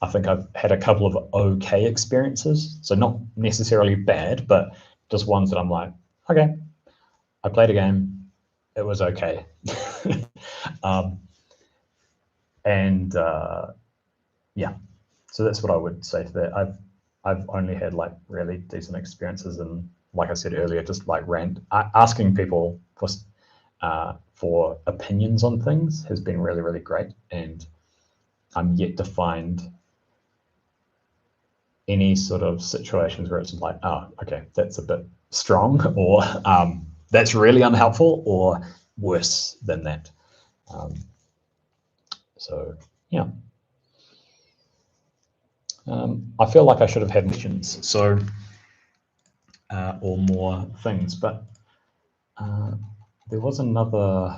I think I've had a couple of okay experiences, so not necessarily bad, but just ones that I'm like, okay, I played a game, it was okay. And yeah, so that's what I would say to that. I've only had like really decent experiences, and like I said earlier, just like asking people for opinions on things has been really, really great, and I'm yet to find any sort of situations where it's like, oh, okay, that's a bit strong, or that's really unhelpful, or worse than that. So yeah, I feel like I should have had missions, so or more things, but there was another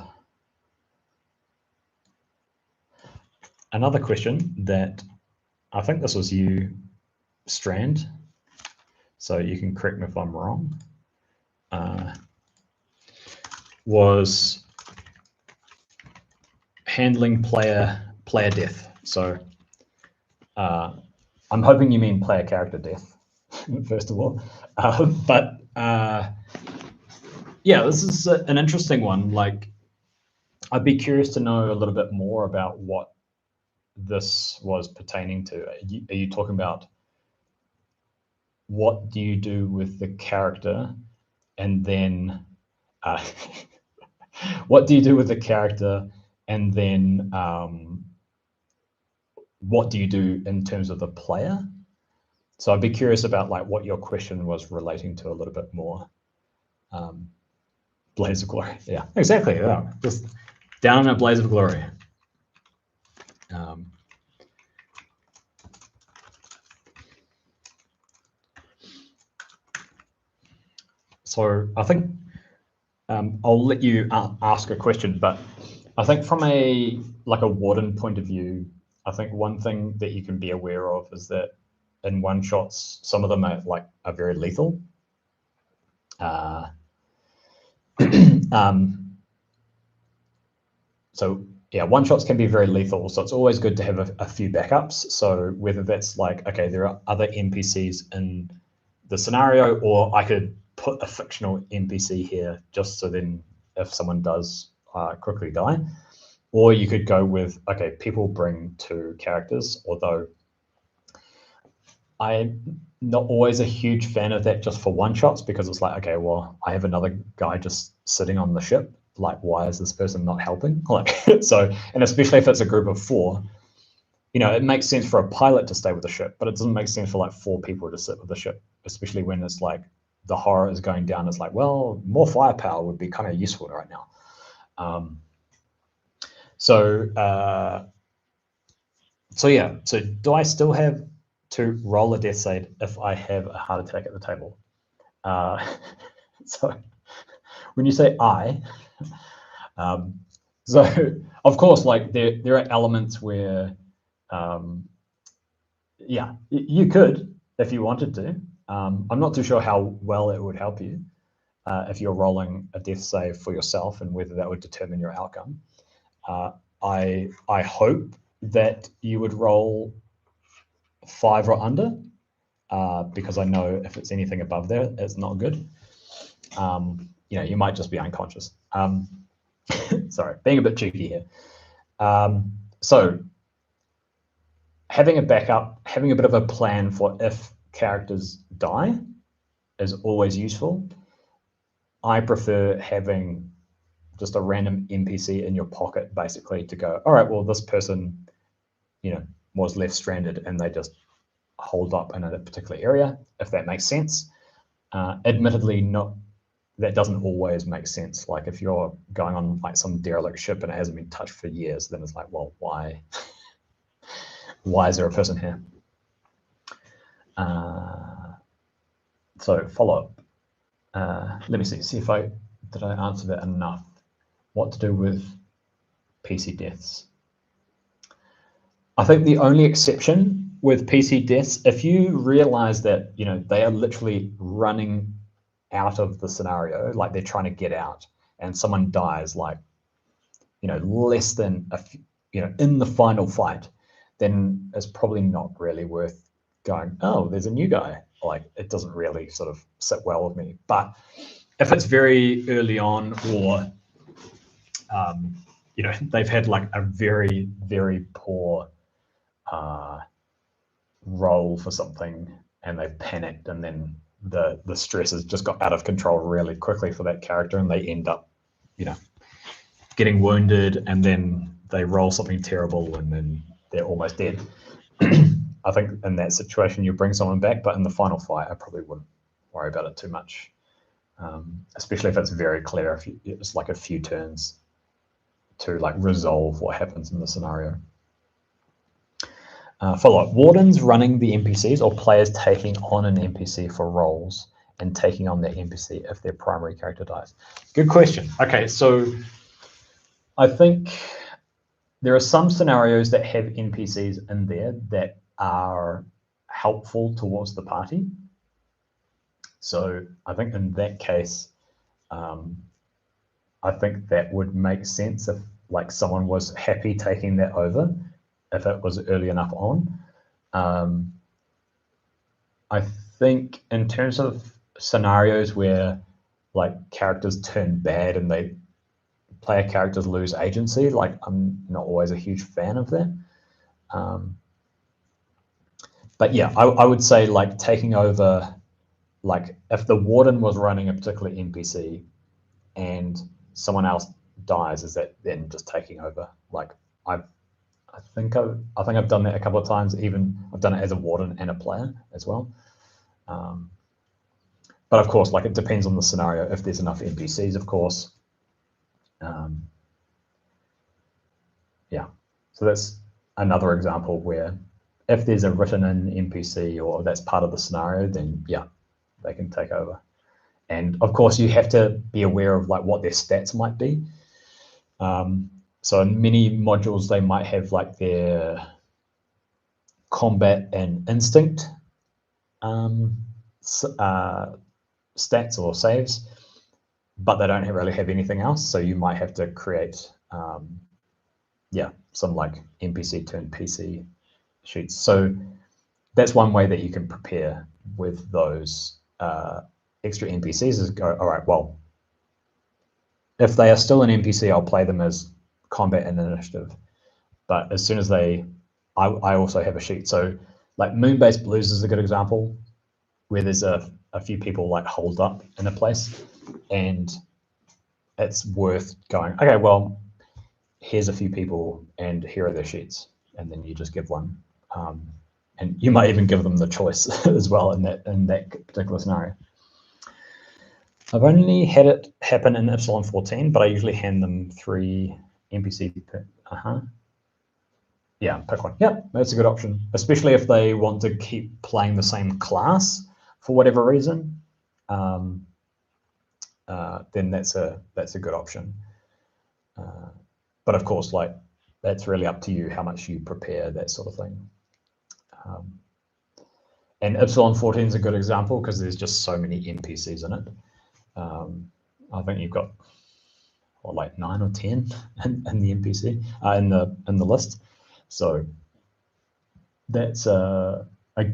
question that I think this was you, Strand, so you can correct me if I'm wrong, was handling player death. So I'm hoping you mean player character death, first of all. But yeah, this is an interesting one. Like, I'd be curious to know a little bit more about what this was pertaining to. Are you talking about what do you do with the character, and then what do you do with the character, and then what do you do in terms of the player? So I'd be curious about like what your question was relating to a little bit more. Blaze of glory. Yeah, exactly. Yeah. Just down in a blaze of glory. So I think I'll let you ask a question, but I think from a warden point of view, I think one thing that you can be aware of is that in one shots, some of them are very lethal. So yeah, one shots can be very lethal. So it's always good to have a few backups. So whether that's like, okay, there are other NPCs in the scenario, or I could put a fictional NPC here just so then if someone does quickly die, or you could go with, okay, people bring 2 characters, although I'm not always a huge fan of that just for one shots, because it's like, okay, well, I have another guy just sitting on the ship. Like, why is this person not helping? So, and especially if it's a group of 4, it makes sense for a pilot to stay with the ship, but it doesn't make sense for like 4 people to sit with the ship, especially when it's like the horror is going down. It's like, well, more firepower would be kind of useful right now. So yeah, so do I still have to roll a death save if I have a heart attack at the table? So when you say so of course, like there are elements where, yeah, you could if you wanted to. I'm not too sure how well it would help you if you're rolling a death save for yourself and whether that would determine your outcome. I hope that you would roll 5 or under, because I know if it's anything above there, it's not good. You might just be unconscious. Sorry, being a bit cheeky here. So having a backup, having a bit of a plan for if characters die is always useful. I prefer having just a random NPC in your pocket, basically, to go, all right, well, this person, was left stranded and they just hold up in a particular area, if that makes sense. Admittedly, that doesn't always make sense. Like if you're going on like some derelict ship and it hasn't been touched for years, then it's like, well, why is there a person here? So follow up. Let me see if did I answer that enough. What to do with PC deaths? I think the only exception with PC deaths, if you realize that they are literally running out of the scenario, like they're trying to get out, and someone dies like less than in the final fight, then it's probably not really worth going, oh, there's a new guy. Like it doesn't really sort of sit well with me. But if it's very early on, or they've had like a very, very poor roll for something and they've panicked, and then the stress has just got out of control really quickly for that character, and they end up getting wounded, and then they roll something terrible and then they're almost dead. I think in that situation you bring someone back, but in the final fight I probably wouldn't worry about it too much, especially if it's very clear, if it's like a few turns to like resolve what happens in the scenario. Follow-up, wardens running the NPCs or players taking on an NPC for roles and taking on that NPC if their primary character dies? Good question. Okay, so I think there are some scenarios that have NPCs in there that are helpful towards the party. So I think in that case, I think that would make sense if like someone was happy taking that over, if it was early enough on. I think in terms of scenarios where like characters turn bad and player characters lose agency, like I'm not always a huge fan of that. But yeah, I would say like taking over, like if the warden was running a particular NPC and someone else dies, is that then just taking over? Like I think I've done that a couple of times. Even I've done it as a warden and a player as well. But of course, like, it depends on the scenario. If there's enough NPCs, of course. Yeah, so that's another example where if there's a written in NPC or that's part of the scenario, then yeah, they can take over. And of course, you have to be aware of like what their stats might be. So in many modules, they might have like their combat and instinct stats or saves, but they don't really have anything else. So you might have to create, some like NPC turned PC sheets. So that's one way that you can prepare with those extra NPCs is go, all right, well, if they are still an NPC, I'll play them as combat and initiative. But as soon as I also have a sheet. So like Moon-based Blues is a good example where there's a few people like holed up in a place, and it's worth going, okay, well, here's a few people and here are their sheets. And then you just give one. And you might even give them the choice as well in that particular scenario. I've only had it happen in Epsilon 14, but I usually hand them 3 NPC. Yeah, pick one. Yep, that's a good option, especially if they want to keep playing the same class for whatever reason. Then that's a good option. But of course, like, that's really up to you how much you prepare, that sort of thing. And Epsilon 14 is a good example because there's just so many NPCs in it. I think you've got like 9 or 10 in the NPC in the list. So that's a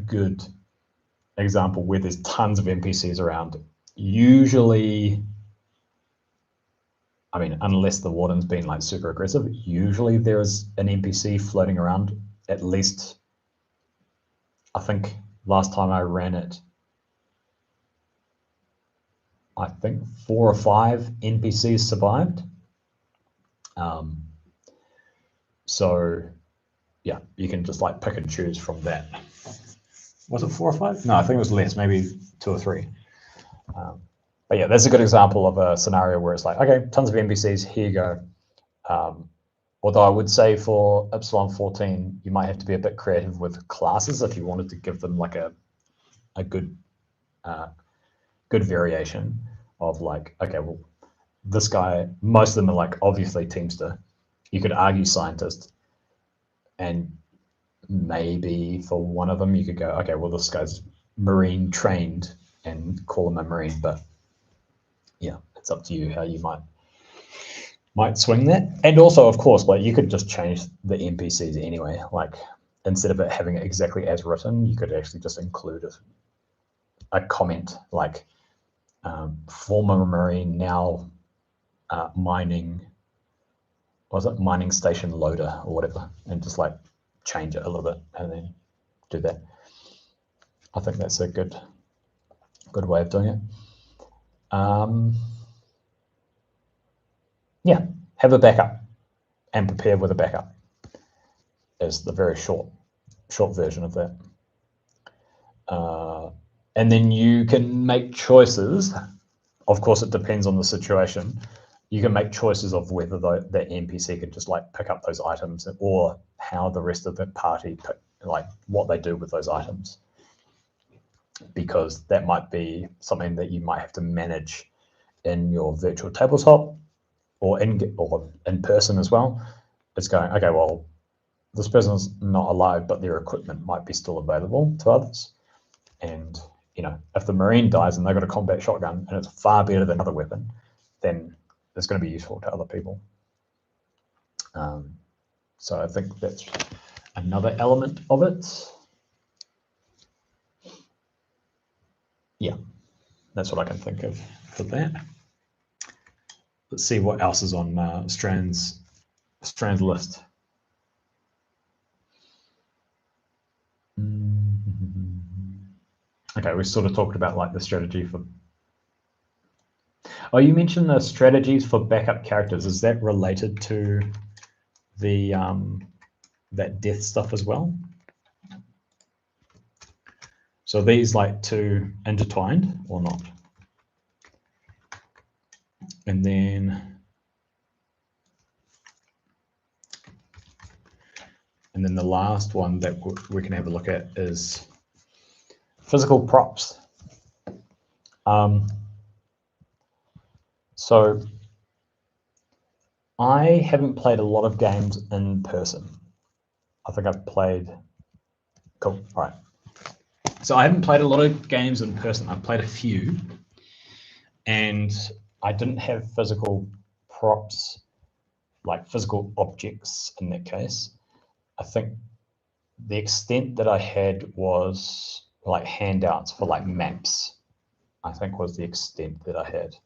good example where there's tons of NPCs around. Usually, I mean, unless the warden's been like super aggressive, usually there's an NPC floating around. At least, I think last time I ran it, I think 4 or 5 NPCs survived. So yeah, you can just like pick and choose from that. Was it 4 or 5? No, I think it was less, maybe 2 or 3. But yeah, that's a good example of a scenario where it's like, okay, tons of NPCs, here you go. Although I would say for Epsilon 14, you might have to be a bit creative with classes if you wanted to give them like a good variation of like, okay, well, this guy, most of them are like obviously Teamster. You could argue scientist, and maybe for one of them you could go, okay, well, this guy's Marine trained and call him a Marine, but yeah, it's up to you how you might swing that. And also, of course, like, you could just change the NPCs anyway. Like, instead of it having it exactly as written, you could actually just include a comment like former Marine, now mining station loader or whatever, and just like change it a little bit and then do that. I think that's a good way of doing it. Yeah, have a backup and prepare with a backup is the very short version of that. And then you can make choices. Of course, it depends on the situation. You can make choices of whether the NPC can just like pick up those items, or how the rest of the party like what they do with those items, because that might be something that you might have to manage in your virtual tabletop or in person as well. It's going, okay, well, this person's not alive, but their equipment might be still available to others. And, you know, if the Marine dies and they've got a combat shotgun and it's far better than another weapon, then it's going to be useful to other people. So I think that's another element of it. Yeah, that's what I can think of for that. Let's see what else is on Strand's list. Okay, we sort of talked about like the strategy for. Oh, you mentioned the strategies for backup characters. Is that related to the that death stuff as well. So these like two intertwined or not? And then the last one that we can have a look at is physical props. So I haven't played a lot of games in person. I think I've played, cool, all right. So I haven't played a lot of games in person. I've played a few, and I didn't have physical props, like physical objects in that case. I think the extent that I had was like handouts for like maps, I think was the extent that I had.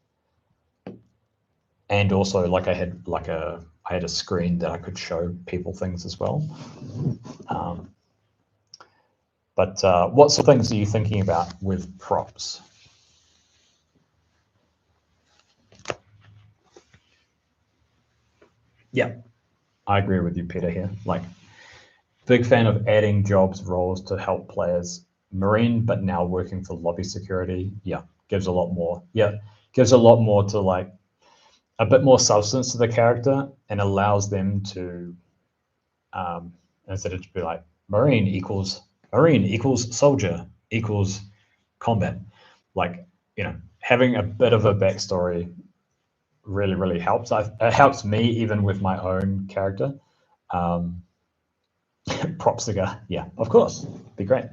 And also like I had a screen that I could show people things as well. But what sort of things are you thinking about with props? Yeah, I agree with you, Peter, here. Like, big fan of adding jobs, roles to help players. Marine, but now working for lobby security. Yeah, gives a lot more. Yeah, gives a lot more to like a bit more substance to the character and allows them to, instead of to be like Marine equals soldier equals combat. Like, you know, having a bit of a backstory really, really helps. It helps me even with my own character. Props the guy. Yeah, of course. Be great.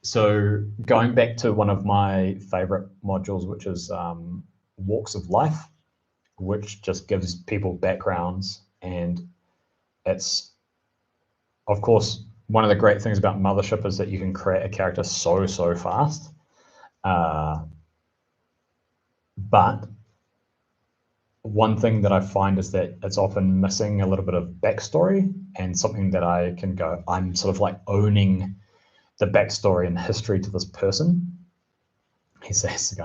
So going back to one of my favorite modules, which is Walks of Life, which just gives people backgrounds. And it's, of course, one of the great things about Mothership is that you can create a character so fast. But one thing that I find is that it's often missing a little bit of backstory, and something that I can go, I'm sort of like owning the backstory and history to this person. He says,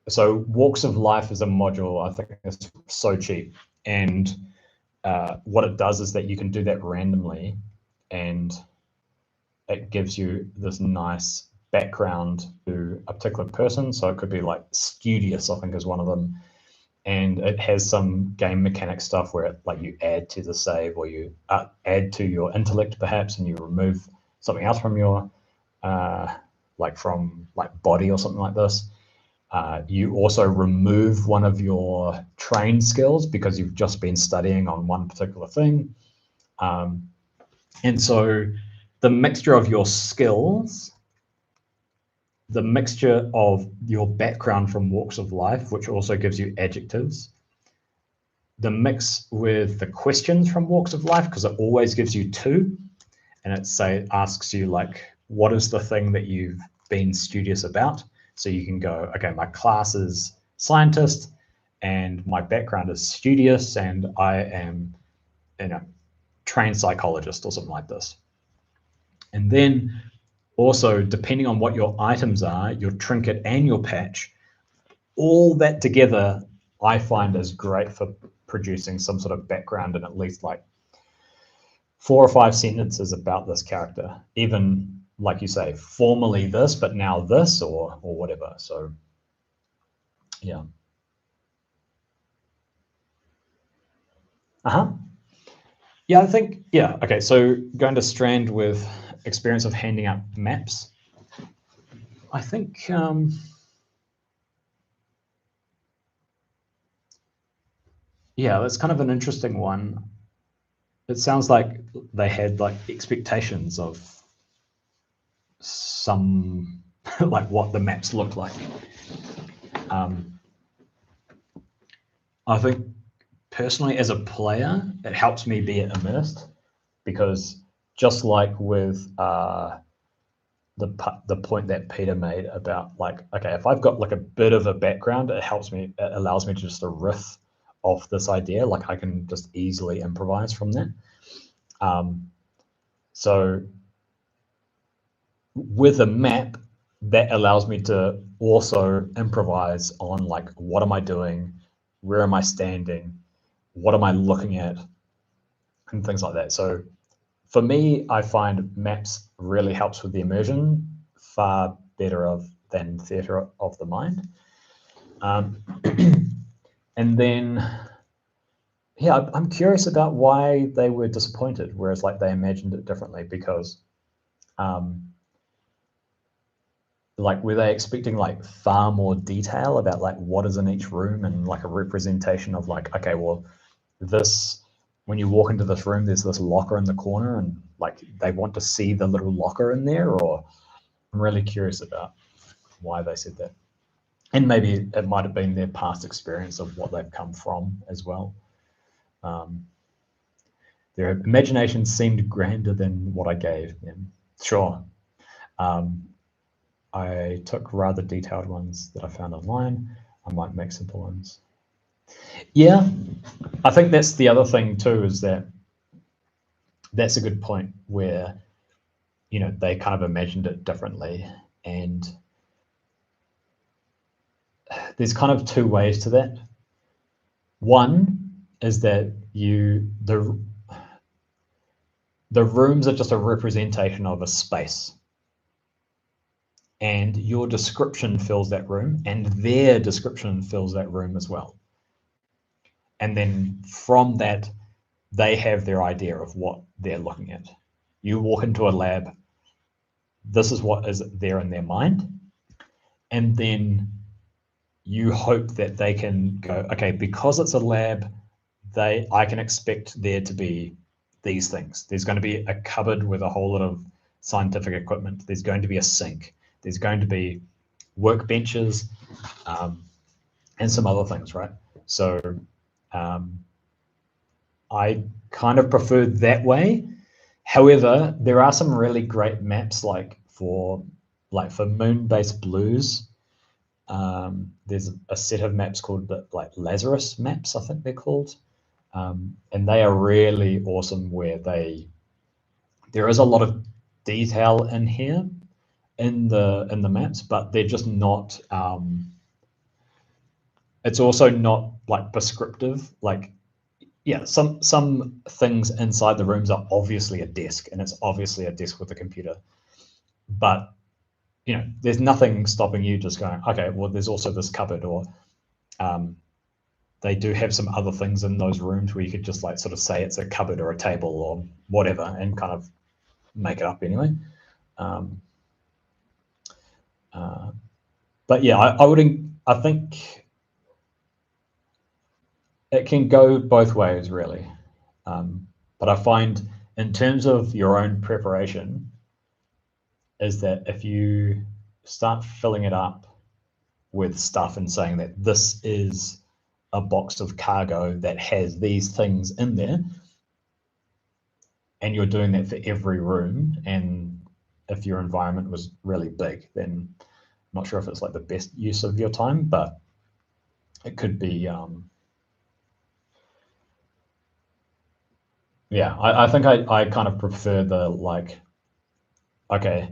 so Walks of Life is a module. I think it's so cheap, and what it does is that you can do that randomly, and it gives you this nice background to a particular person. So it could be like studious, I think, is one of them, and it has some game mechanic stuff where it, like, you add to the save, or you add to your intellect perhaps, and you remove something else from your from body or something like this. You also remove one of your trained skills because you've just been studying on one particular thing. And so the mixture of your skills, the mixture of your background from Walks of Life, which also gives you adjectives, the mix with the questions from Walks of Life, because it always gives you two, and it asks you like, what is the thing that you've been studious about? So you can go, okay, my class is scientist and my background is studious, and I am, trained psychologist or something like this. And then also, depending on what your items are, your trinket and your patch, all that together, I find is great for producing some sort of background in at least like 4 or 5 sentences about this character. Even, like you say, formerly this, but now this, or whatever. So, yeah. Yeah, I think, yeah. Okay, so going to Strand with experience of handing out maps. I think, yeah, that's kind of an interesting one. It sounds like they had like expectations of some, like what the maps look like. I think personally, as a player, it helps me be immersed, because just like with the point that Peter made about like, okay, if I've got like a bit of a background, it allows me to just riff off this idea. Like I can just easily improvise from that. So with a map, that allows me to also improvise on like, what am I doing? Where am I standing? what am I looking at, and things like that. So for me, I find maps really helps with the immersion far better than theatre of the mind. And then, yeah, I'm curious about why they were disappointed, whereas like they imagined it differently, because like, were they expecting like far more detail about like what is in each room, and like a representation of like, okay, well, this, when you walk into this room, there's this locker in the corner, and like they want to see the little locker in there? Or I'm really curious about why they said that. And maybe it might have been their past experience of what they've come from as well. Their imagination seemed grander than what I gave them. Sure. I took rather detailed ones that I found online. I might make simple ones. Yeah, I think that's the other thing too, is that that's a good point where, you know, they kind of imagined it differently. And there's kind of two ways to that. One is that the rooms are just a representation of a space, and your description fills that room, and their description fills that room as well. And then from that, they have their idea of what they're looking at. You walk into a lab, this is what is there in their mind, and then you hope that they can go, okay, because it's a lab, I can expect there to be these things. There's going to be a cupboard with a whole lot of scientific equipment. There's going to be a sink. There's going to be workbenches, and some other things, right? So I kind of prefer that way. However, there are some really great maps, like for Moon-based blues. There's a set of maps called like Lazarus maps, I think they're called, and they are really awesome, where there is a lot of detail in here in the maps, but they're just not. It's also not like prescriptive. Like, yeah, some things inside the rooms are obviously a desk, and it's obviously a desk with a computer, but you know, there's nothing stopping you just going, okay, well, there's also this cupboard, or they do have some other things in those rooms where you could just like sort of say it's a cupboard or a table or whatever, and kind of make it up anyway. But yeah, I think it can go both ways, really. But I find, in terms of your own preparation, is that if you start filling it up with stuff and saying that this is a box of cargo that has these things in there, and you're doing that for every room, and if your environment was really big, then I'm not sure if it's like the best use of your time, but it could be. Yeah, I think I kind of prefer the like, okay,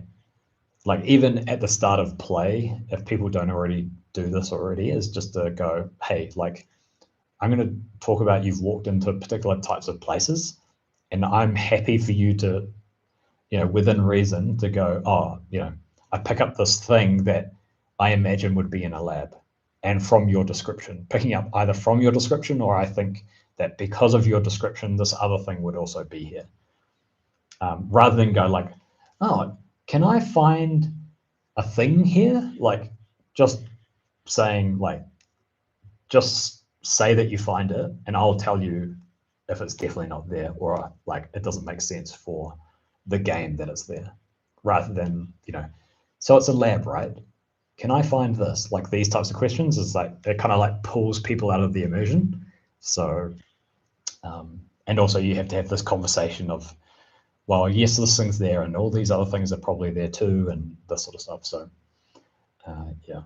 like even at the start of play, if people don't already do this already, is just to go, hey, like, I'm going to talk about you've walked into particular types of places, and I'm happy for you to, you know, within reason, to go, oh, you know, I pick up this thing that I imagine would be in a lab, and from your description, picking up either from your description, or I think that because of your description, this other thing would also be here. Rather than go like, oh, can I find a thing here? Like, just saying like, just say that you find it, and I'll tell you if it's definitely not there, or like it doesn't make sense for the game that it's there, rather than, you know, so it's a lab, right? Can I find this? Like, these types of questions is like, it kind of like pulls people out of the immersion. So, and also you have to have this conversation of, well, yes, this thing's there, and all these other things are probably there too, and this sort of stuff. So, yeah.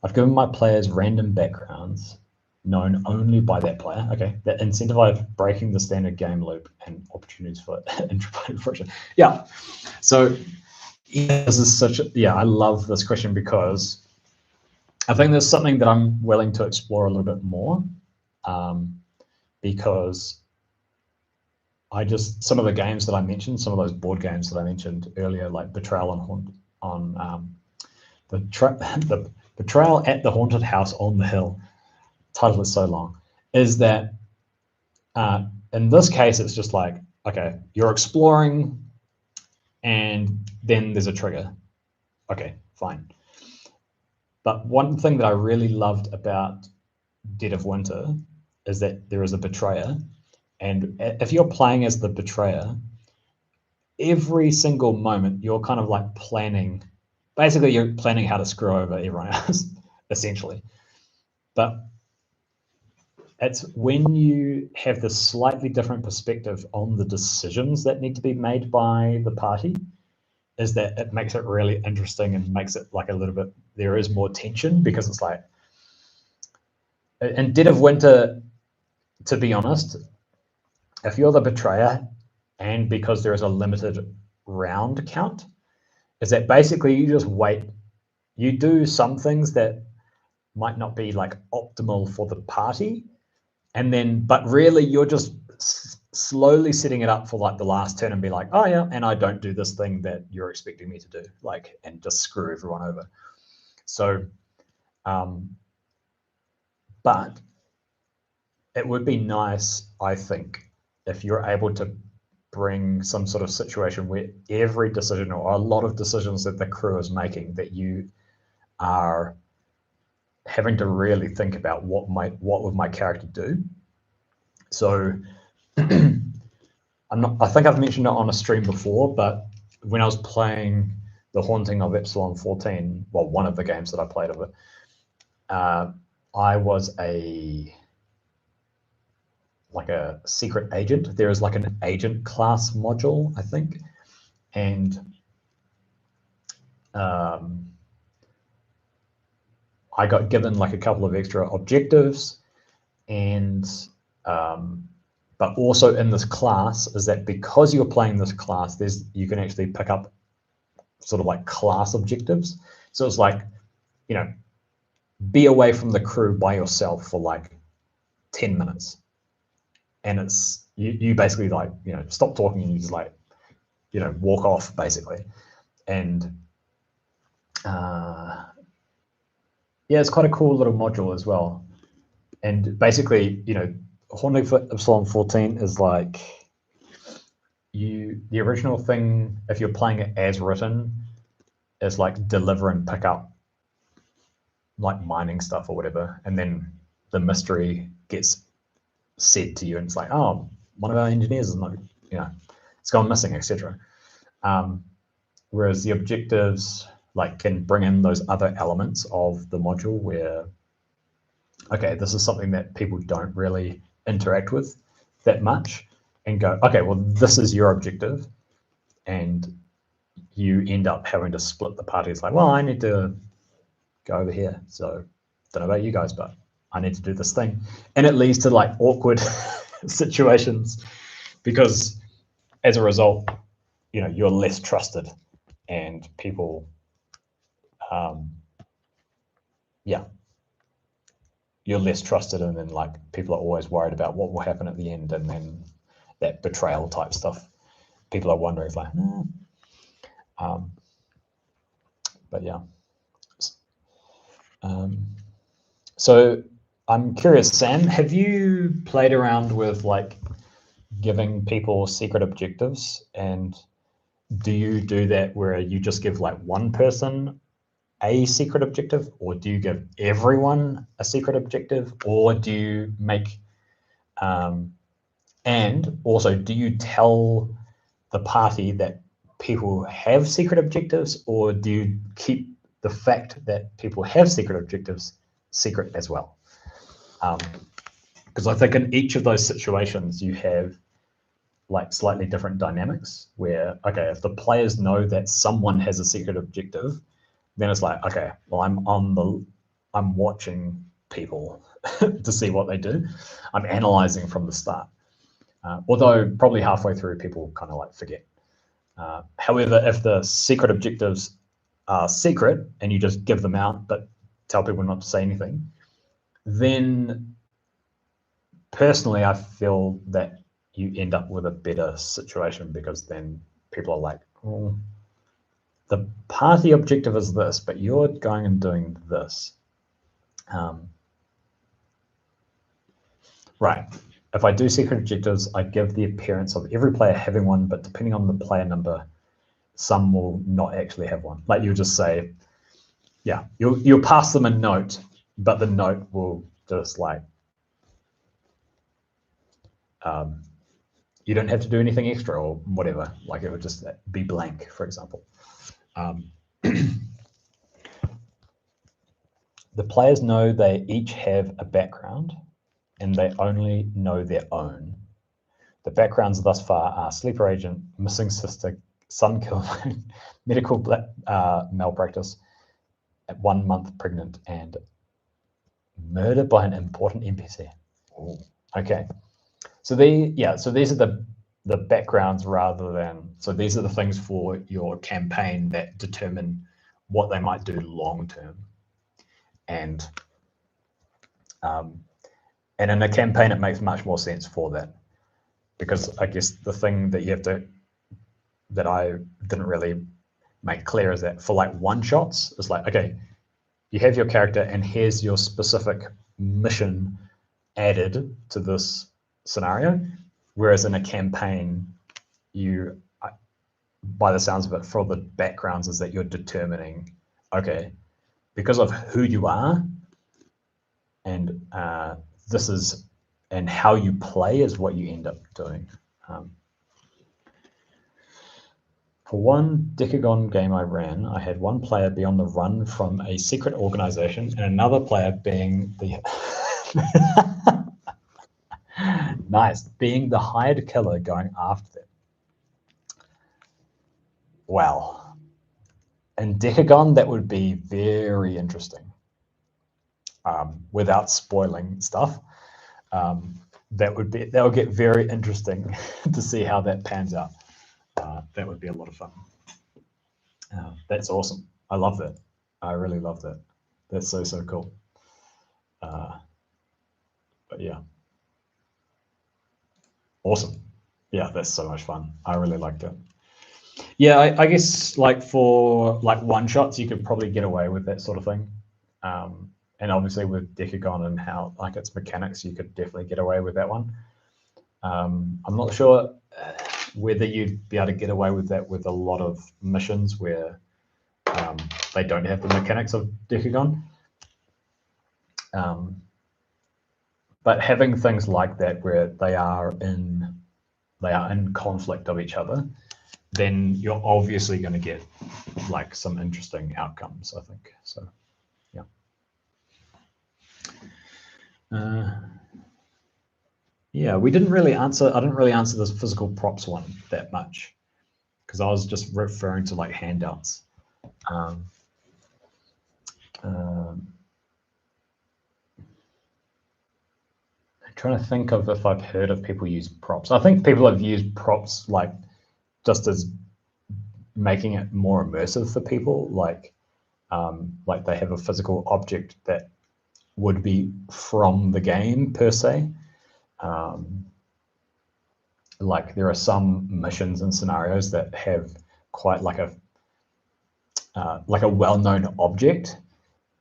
I've given my players random backgrounds known only by that player, okay, that incentivize breaking the standard game loop and opportunities for introverted friction. Yeah, so yeah, this is such a, yeah, I love this question, because I think there's something that I'm willing to explore a little bit more. because some of the games that I mentioned, some of those board games that I mentioned earlier, like Betrayal the Betrayal at the Haunted House on the Hill, title is so long, is that in this case, it's just like, okay, you're exploring and then there's a trigger. Okay, fine. But one thing that I really loved about Dead of Winter is that there is a betrayer. And if you're playing as the betrayer, every single moment you're kind of like planning, basically you're planning how to screw over everyone else, essentially. But it's when you have this slightly different perspective on the decisions that need to be made by the party, is that it makes it really interesting and makes it like a little bit, there is more tension, because it's like, in Dead of Winter, to be honest, if you're the betrayer, and because there is a limited round count, is that basically you just wait, you do some things that might not be like optimal for the party, and then, but really you're just slowly setting it up for like the last turn and be like, oh yeah, and I don't do this thing that you're expecting me to do, like, and just screw everyone over. So, but it would be nice, I think, if you're able to bring some sort of situation where every decision, or a lot of decisions that the crew is making, that you are having to really think about what would my character do. So I think I've mentioned it on a stream before, but when I was playing The Haunting of Epsilon 14, well, one of the games that I played of it, I was a secret agent. There is like an agent class module, I think, and I got given like a couple of extra objectives, and but also in this class is that because you're playing this class, you can actually pick up sort of like class objectives. So it's like, you know, be away from the crew by yourself for like 10 minutes. And it's, you basically like, you know, stop talking and you just like, you know, walk off basically. And yeah, it's quite a cool little module as well. And basically, you know, Haunting for Epsilon 14 is like, the original thing, if you're playing it as written, is like deliver and pick up like mining stuff or whatever, and then the mystery gets said to you, and it's like, oh, one of our engineers is not, you know, it's gone missing, etc. Whereas the objectives like can bring in those other elements of the module where, okay, this is something that people don't really interact with that much, and go, okay, well, this is your objective, and you end up having to split the party. It's like, well, I need to go over here, so don't know about you guys, but I need to do this thing. And it leads to like awkward situations, because as a result, you know, you're less trusted, and people, yeah, you're less trusted, and then like people are always worried about what will happen at the end, and then that betrayal type stuff, people are wondering, like, but yeah. So I'm curious, Sam, have you played around with like giving people secret objectives, and do you do that where you just give like one person a secret objective, or do you give everyone a secret objective, or do you make, and also do you tell the party that people have secret objectives, or do you keep the fact that people have secret objectives secret as well? Because I think in each of those situations you have like slightly different dynamics where, okay, if the players know that someone has a secret objective, then it's like, okay, well, I'm watching people to see what they do. I'm analyzing from the start. Although probably halfway through people kind of like forget. However, if the secret objectives are secret and you just give them out but tell people not to say anything, then personally, I feel that you end up with a better situation, because then people are like, oh, the party objective is this, but you're going and doing this. Right. If I do secret objectives, I give the appearance of every player having one, but depending on the player number, some will not actually have one. Like you'll just say, yeah, you'll pass them a note, but the note will just like, you don't have to do anything extra or whatever. Like it would just be blank, for example. The players know they each have a background, and they only know their own. The backgrounds thus far are sleeper agent, missing sister, sun kill, medical malpractice, at 1 month pregnant, and murder by an important NPC. Ooh. Okay, so these are the backgrounds rather than, so these are the things for your campaign that determine what they might do long term. And in a campaign, it makes much more sense for that, because I guess the thing that you have to, that I didn't really make clear, is that for like one shots, it's like, okay, you have your character and here's your specific mission added to this scenario. Whereas in a campaign, you, by the sounds of it, for the backgrounds, is that you're determining, okay, because of who you are, and this is, and how you play is what you end up doing. For one Decagon game I ran, I had one player be on the run from a secret organization and another player being the nice, being the hired killer going after them. Well, in Decagon, that would be very interesting. Without spoiling stuff, that would get very interesting to see how that pans out. That would be a lot of fun. That's awesome. I love that. I really love that. That's so cool. But yeah, awesome. Yeah, that's so much fun. I really liked it. Yeah, I guess like for like one shots, you could probably get away with that sort of thing. And obviously with Decagon and how like its mechanics, you could definitely get away with that one. I'm not sure whether you'd be able to get away with that with a lot of missions where they don't have the mechanics of Decagon. But having things like that where they are in conflict of each other, then you're obviously going to get like some interesting outcomes, I think. So yeah. Yeah, we didn't really answer, I didn't really answer this physical props one that much, because I was just referring to like handouts. I'm trying to think of if I've heard of people use props. I think people have used props like just as making it more immersive for people, like they have a physical object that would be from the game per se. Like there are some missions and scenarios that have quite like a well-known object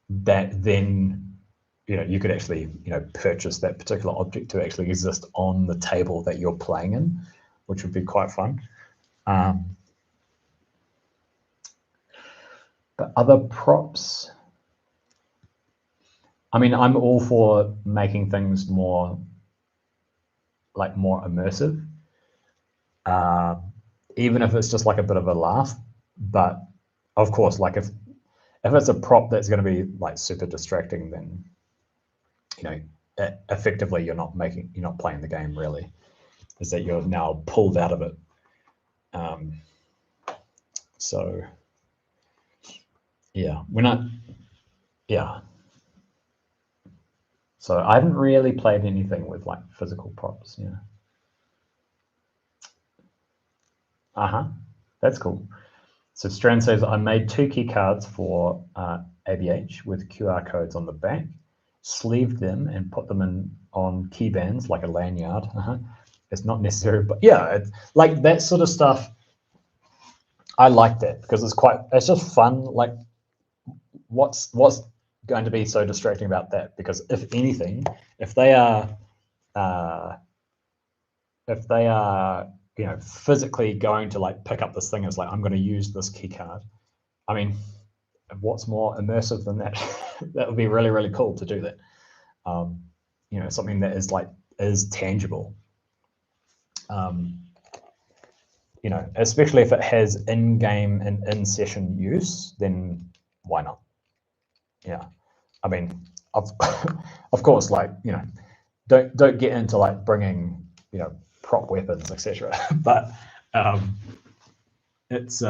that then, you know, you could actually, you know, purchase that particular object to actually exist on the table that you're playing in, which would be quite fun. But other props, I mean, I'm all for making things more immersive, even if it's just like a bit of a laugh. But of course, like if it's a prop that's going to be like super distracting, then, you know, effectively you're not playing the game really, is that you're now pulled out of it. So yeah, so I haven't really played anything with like physical props. Yeah. That's cool. So Strand says, I made 2 key cards for ABH with QR codes on the back, sleeved them and put them in on keybands, like a lanyard. It's not necessary, but yeah, it's like that sort of stuff. I like that because it's just fun. Like, what's going to be so distracting about that? Because if anything, if they are physically going to like pick up this thing, as like, I'm going to use this key card. I mean, what's more immersive than that? That would be really, really cool to do that. Something that is tangible. Especially if it has in-game and in-session use, then why not? Yeah, I mean, of course, like, don't get into like bringing prop weapons, etc. But it's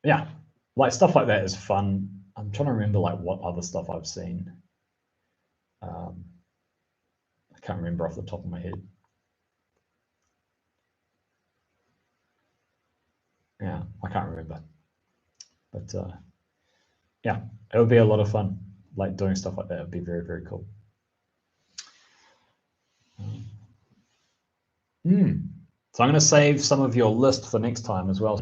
yeah, like stuff like that is fun. I'm trying to remember like what other stuff I've seen. I can't remember off the top of my head. Yeah, I can't remember. But yeah, it would be a lot of fun. Like doing stuff like that would be very, very cool. So I'm going to save some of your list for next time as well,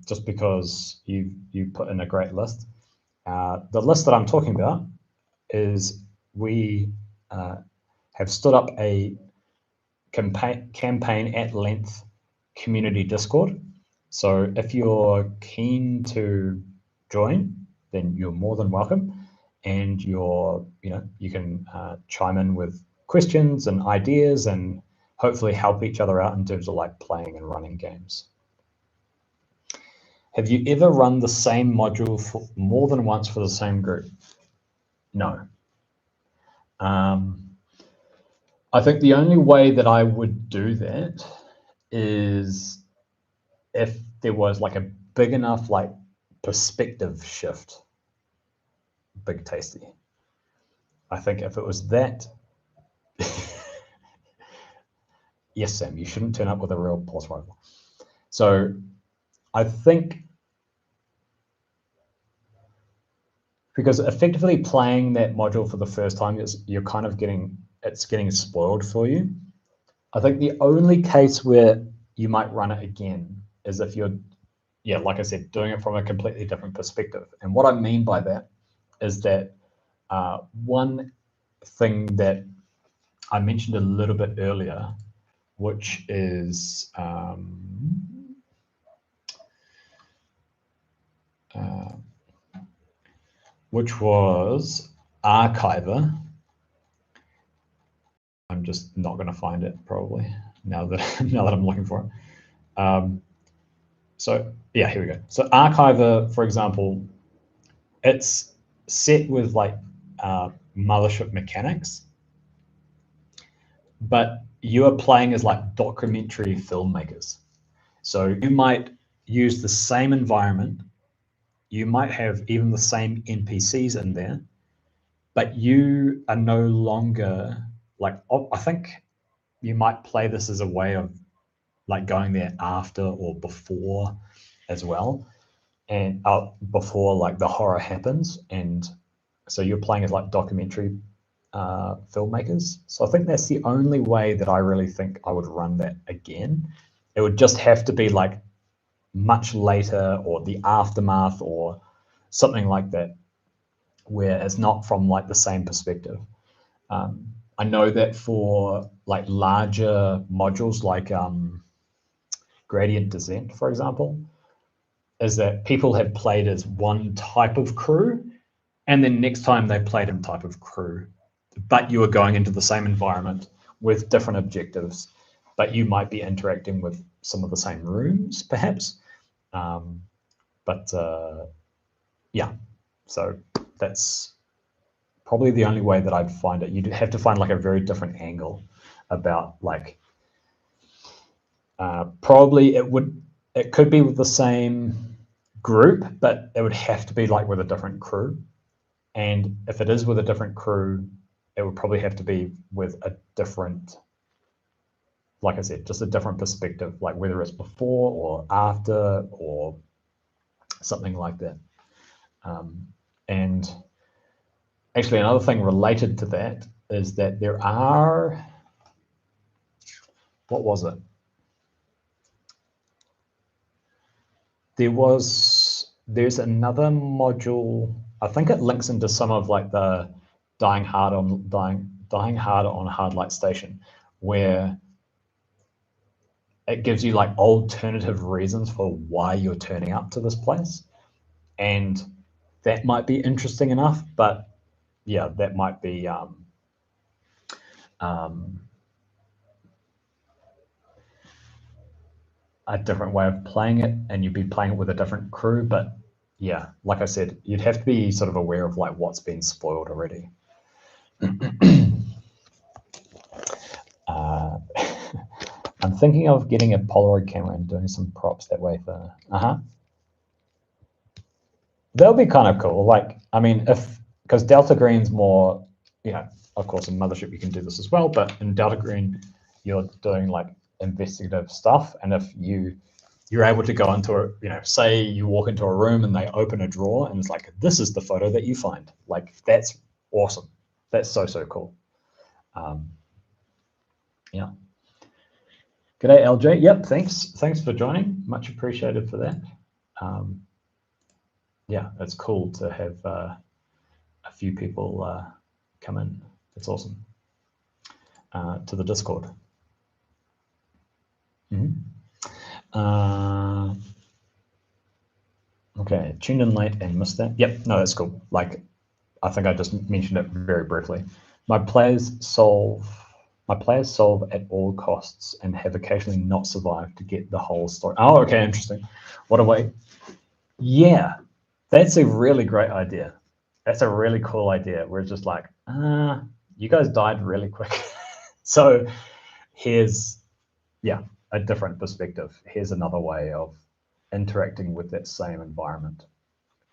just because you put in a great list. The list that I'm talking about is we have stood up a campaign at length community Discord. So if you're keen to join, then you're more than welcome, and you can chime in with questions and ideas and hopefully help each other out in terms of like playing and running games. Have you ever run the same module for more than once for the same group? No. I think the only way that I would do that is if there was like a big enough like perspective shift. Big tasty. I think if it was that, yes, Sam, you shouldn't turn up with a real boss rival. So I think because effectively playing that module for the first time is you're kind of getting spoiled for you. I think the only case where you might run it again is if you're, like I said, doing it from a completely different perspective. And what I mean by that is that one thing that I mentioned a little bit earlier, which is which was Archiver. I'm just not going to find it probably now that I'm looking for it. So yeah, here we go. So Archiver, for example, it's set with like Mothership mechanics, but you are playing as like documentary filmmakers. So you might use the same environment, you might have even the same NPCs in there, but you are no longer like, I think you might play this as a way of like going there after or before as well, and before like the horror happens, and so you're playing as like documentary filmmakers. So I think that's the only way that I really think I would run that again. It would just have to be like much later or the aftermath or something like that, where it's not from like the same perspective. I know that for like larger modules like Gradient Descent, for example, is that people have played as one type of crew, and then next time they played a type of crew, but you are going into the same environment with different objectives, but you might be interacting with some of the same rooms, perhaps. Yeah, so that's probably the only way that I'd find it. You'd have to find like a very different angle about like, probably it could be with the same group, but it would have to be like with a different crew. And if it is with a different crew, it would probably have to be with a different, like I said, just a different perspective, like whether it's before or after or something like that. And actually, another thing related to that is that there are, what was it? There's another module, I think it links into some of like the dying hard on hard light station, where it gives you like alternative reasons for why you're turning up to this place. And that might be interesting enough, but yeah, that might be a different way of playing it, and you'd be playing it with a different crew. But yeah, like I said, you'd have to be sort of aware of like what's been spoiled already. I'm thinking of getting a Polaroid camera and doing some props that way for, That'll be kind of cool. Like, I mean, because Delta Green's more, of course in Mothership you can do this as well, but in Delta Green, you're doing like investigative stuff. And if you're able to go into a, say you walk into a room and they open a drawer and it's like, this is the photo that you find. Like, that's awesome. That's so cool. Yeah. G'day, LJ. Yep, thanks for joining. Much appreciated for that. Yeah, it's cool to have a few people come in. It's awesome. To the Discord. Okay, tuned in late and missed that. Yep, no, that's cool. Like, I think I just mentioned it very briefly. My players solve at all costs and have occasionally not survived to get the whole story. Oh, okay, interesting. What a way. Yeah, that's a really great idea. That's a really cool idea. We're just like, you guys died really quick. So here's, a different perspective. Here's another way of interacting with that same environment.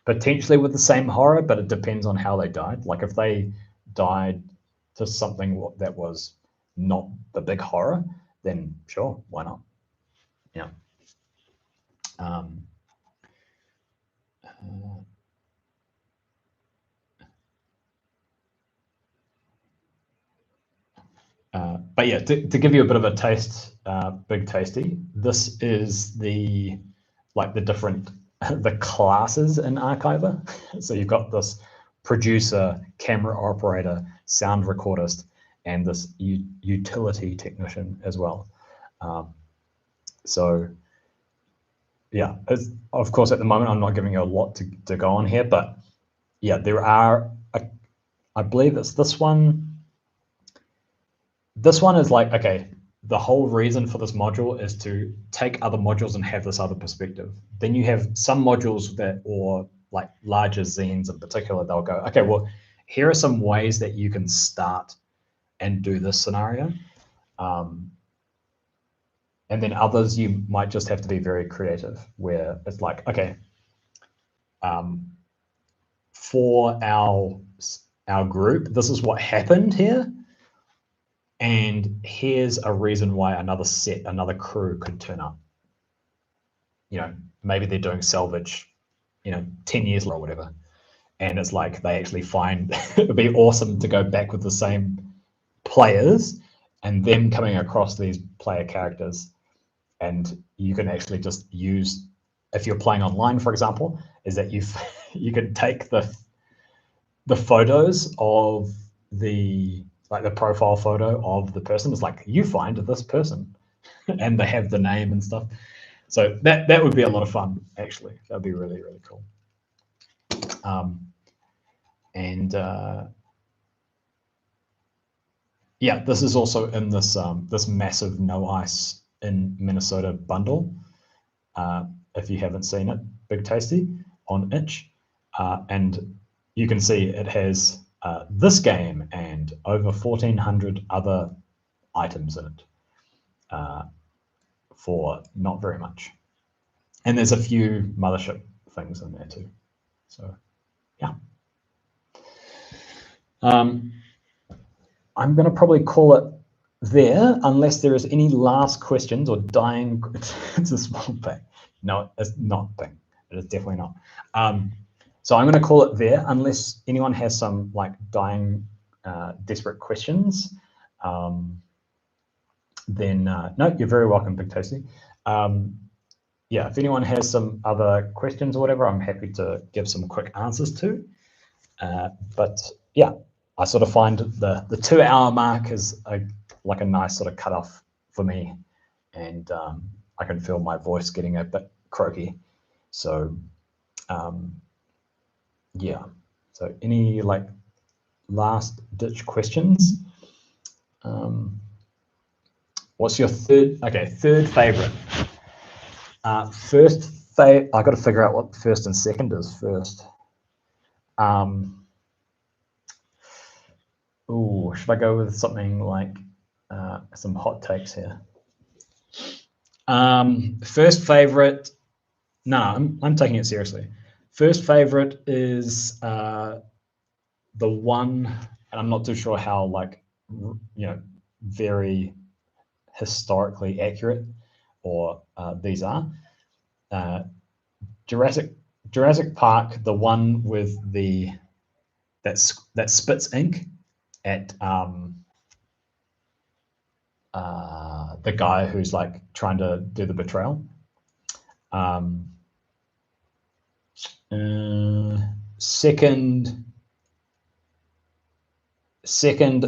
Potentially with the same horror, but it depends on how they died. Like if they died to something that was not the big horror, then sure, why not? Yeah. But yeah, to give you a bit of a taste, Big Tasty, this is the different the classes in Archiver. So you've got this producer, camera operator, sound recordist, and this utility technician as well. So yeah, of course at the moment I'm not giving you a lot to go on here, but yeah, there are, I believe it's this one. This one is like, okay, the whole reason for this module is to take other modules and have this other perspective. Then you have some modules or like larger zines in particular, they'll go, okay, well, here are some ways that you can start and do this scenario. And then others, you might just have to be very creative, where it's like, okay, for our group, this is what happened here. And here's a reason why another crew could turn up. Maybe they're doing salvage, 10 years or whatever. And it's like they actually find it'd be awesome to go back with the same players and them coming across these player characters. And you can actually just use, if you're playing online, for example, is that you can take the photos of the profile photo of the person. Is like, you find this person and they have the name and stuff. So that would be a lot of fun, actually. That'd be really, really cool. Yeah, this is also in this this massive No Ice in Minnesota bundle. If you haven't seen it, Big Tasty on itch. And you can see it has this game and over 1,400 other items in it for not very much. And there's a few Mothership things in there too. So, yeah. I'm going to probably call it there, unless there is any last questions or it's a small thing. No, it's not thing. It is definitely not. So I'm going to call it there, unless anyone has some like dying, desperate questions. Then no, you're very welcome, Big Tasty. Yeah, if anyone has some other questions or whatever, I'm happy to give some quick answers to. But yeah, I sort of find the 2-hour mark is like a nice sort of cutoff for me, and I can feel my voice getting a bit croaky. So yeah, so any like last ditch questions? What's your third favorite? I got to figure out what first and second is first. Ooh, should I go with something like some hot takes here? First favorite, no, I'm taking it seriously. First favorite is the one, and I'm not too sure how like, very historically accurate or these are. Jurassic Park, the one with that spits ink at the guy who's like trying to do the betrayal. Second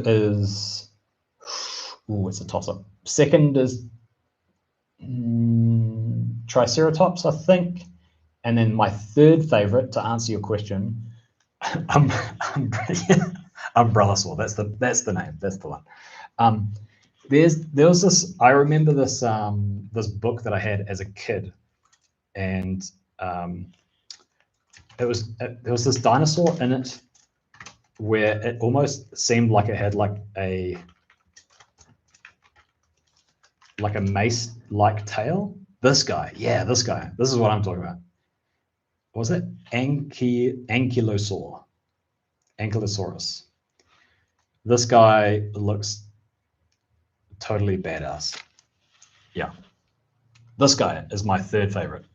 is, it's a toss-up. Second is Triceratops, I think. And then my third favorite, to answer your question, Umbrella Saw. That's the name. That's the one. There was this. I remember this this book that I had as a kid, and there was this dinosaur in it where it almost seemed like it had like a mace-like tail. This guy, yeah, this guy. This is what I'm talking about. What was it? Ankylosaurus. This guy looks totally badass. Yeah. This guy is my third favorite.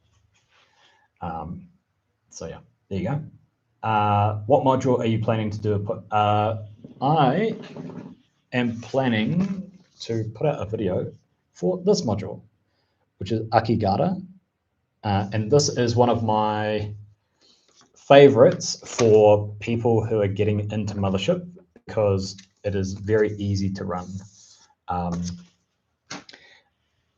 So yeah, there you go. What module are you planning to do? I am planning to put out a video for this module, which is Akigata. And this is one of my favorites for people who are getting into Mothership, because it is very easy to run.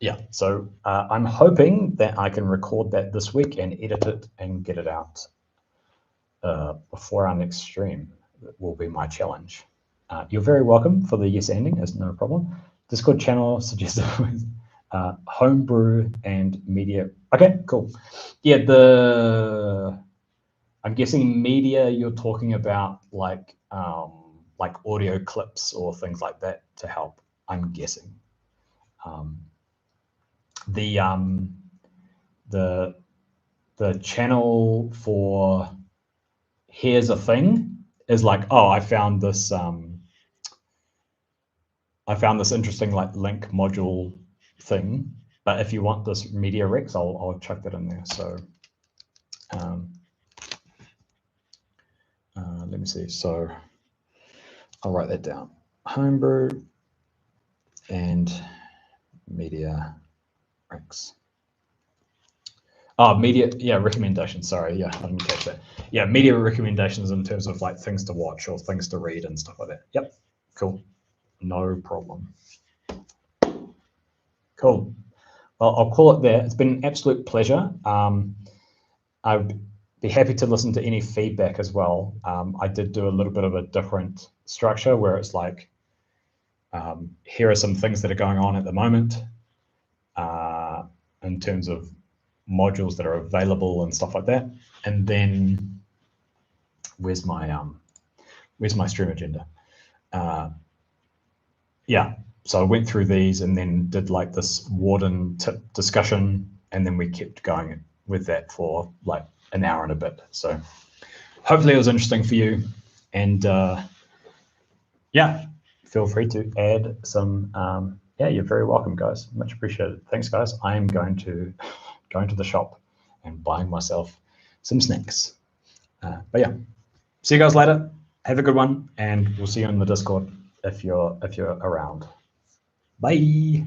Yeah, so I'm hoping that I can record that this week and edit it and get it out before our next stream. That will be my challenge. You're very welcome for the yes ending, is no problem. Discord channel suggested homebrew and media. Okay, cool. Yeah, I'm guessing media you're talking about like audio clips or things like that to help, I'm guessing. The channel for here's a thing is like, oh, I found this interesting like link module thing, but if you want this media recs, I'll chuck that in there. So let me see. So I'll write that down. Homebrew and media recs. Oh, media, yeah, recommendations. Sorry, yeah, I didn't catch that. Yeah, media recommendations in terms of like things to watch or things to read and stuff like that. Yep, cool, no problem. Cool. Well, I'll call it there. It's been an absolute pleasure. I'd be happy to listen to any feedback as well. I did do a little bit of a different structure where it's like, here are some things that are going on at the moment in terms of modules that are available and stuff like that. And then where's my stream agenda? Yeah, so I went through these and then did like this warden tip discussion, and then we kept going with that for like an hour and a bit. So hopefully it was interesting for you. And yeah, feel free to add some. Yeah, you're very welcome, guys. Much appreciated. Thanks, guys. I am going to the shop and buying myself some snacks. But yeah, see you guys later. Have a good one, and we'll see you in the Discord if you're around. Bye.